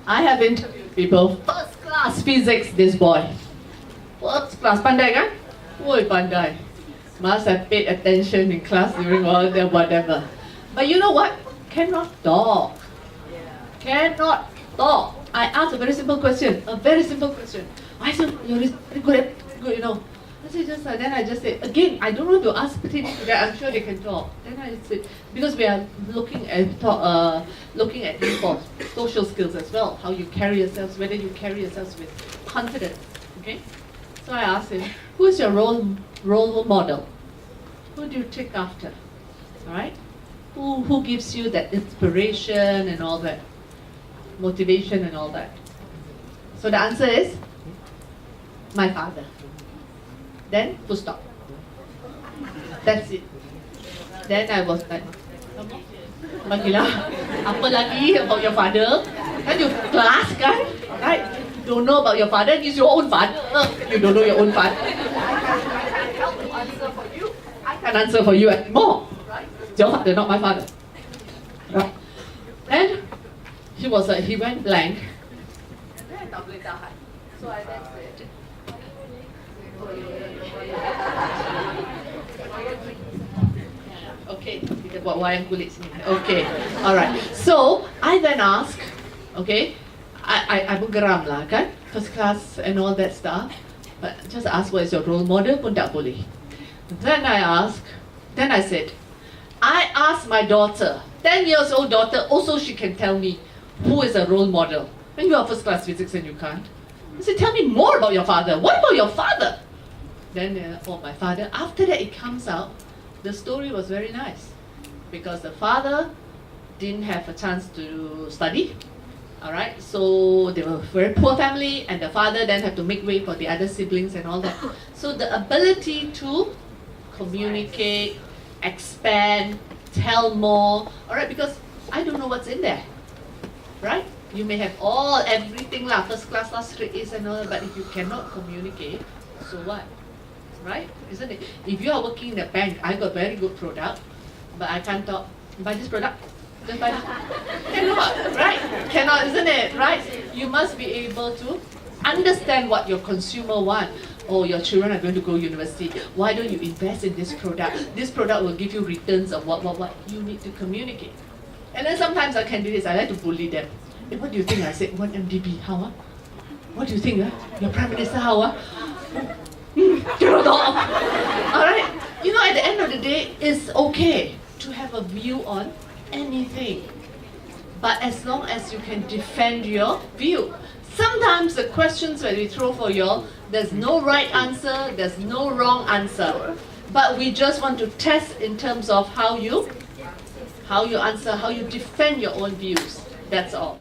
I have interviewed people, first class physics, this boy. First class, pandai kan? Oi, pandai. Must have paid attention in class during all the whatever. But you know what? Cannot talk. Cannot talk. I asked a very simple question. I said, you're very good, you know. Then I just said, again, I don't want to ask Petini today, I'm sure they can talk. Then I said, because we are looking at people, social skills as well, how you carry yourselves, whether you carry yourselves with confidence, okay? So I asked him, who is your role model? Who do you take after, all right? Who gives you that inspiration and all that, motivation and all that? So the answer is, my father. Then, full stop. That's it. Then I was like, bagilah, apa lagi about your father? Kan you class kan? Right? Don't know about your father, he's your own father. You don't know your own father. I can't help to answer for you. I can't answer for you anymore. Right? It's your father, not my father. Right? Then, he went blank. And then I tak boleh tahan. So I then said, okay, kita buat wayang kulit sini. Okay, alright. So, I then ask, okay, I bergeram lah kan, first class and all that stuff. But just ask what is your role model pun tak boleh. Then I said, I asked my daughter, 10 years old daughter, also she can tell me who is a role model. When you are first class physics and you can't. I said, tell me more about your father. What about your father? Then my father, after that it comes out, the story was very nice. Because the father didn't have a chance to study. Alright, so they were a very poor family and the father then had to make way for the other siblings and all that. So the ability to communicate, expand, tell more, all right, because I don't know what's in there, right? You may have everything lah, first class, straight A's and all that, but if you cannot communicate, so what, right? Isn't it? If you are working in a bank, I got very good product, but I can't talk, buy this product, just buy this. Cannot, right? Cannot, isn't it, right? You must be able to understand what your consumer want. Oh, your children are going to go university. Why don't you invest in this product? This product will give you returns of what. You need to communicate. And then sometimes our candidates, I like to bully them. Hey, what do you think? I said, 1 MDB, how? What do you think? Your Prime Minister, how? Cannot talk. Alright? You know, at the end of the day, it's okay to have a view on anything. But as long as you can defend your view. Sometimes the questions that we throw for you all, there's no right answer, there's no wrong answer. But we just want to test in terms of how you answer, how you defend your own views. That's all.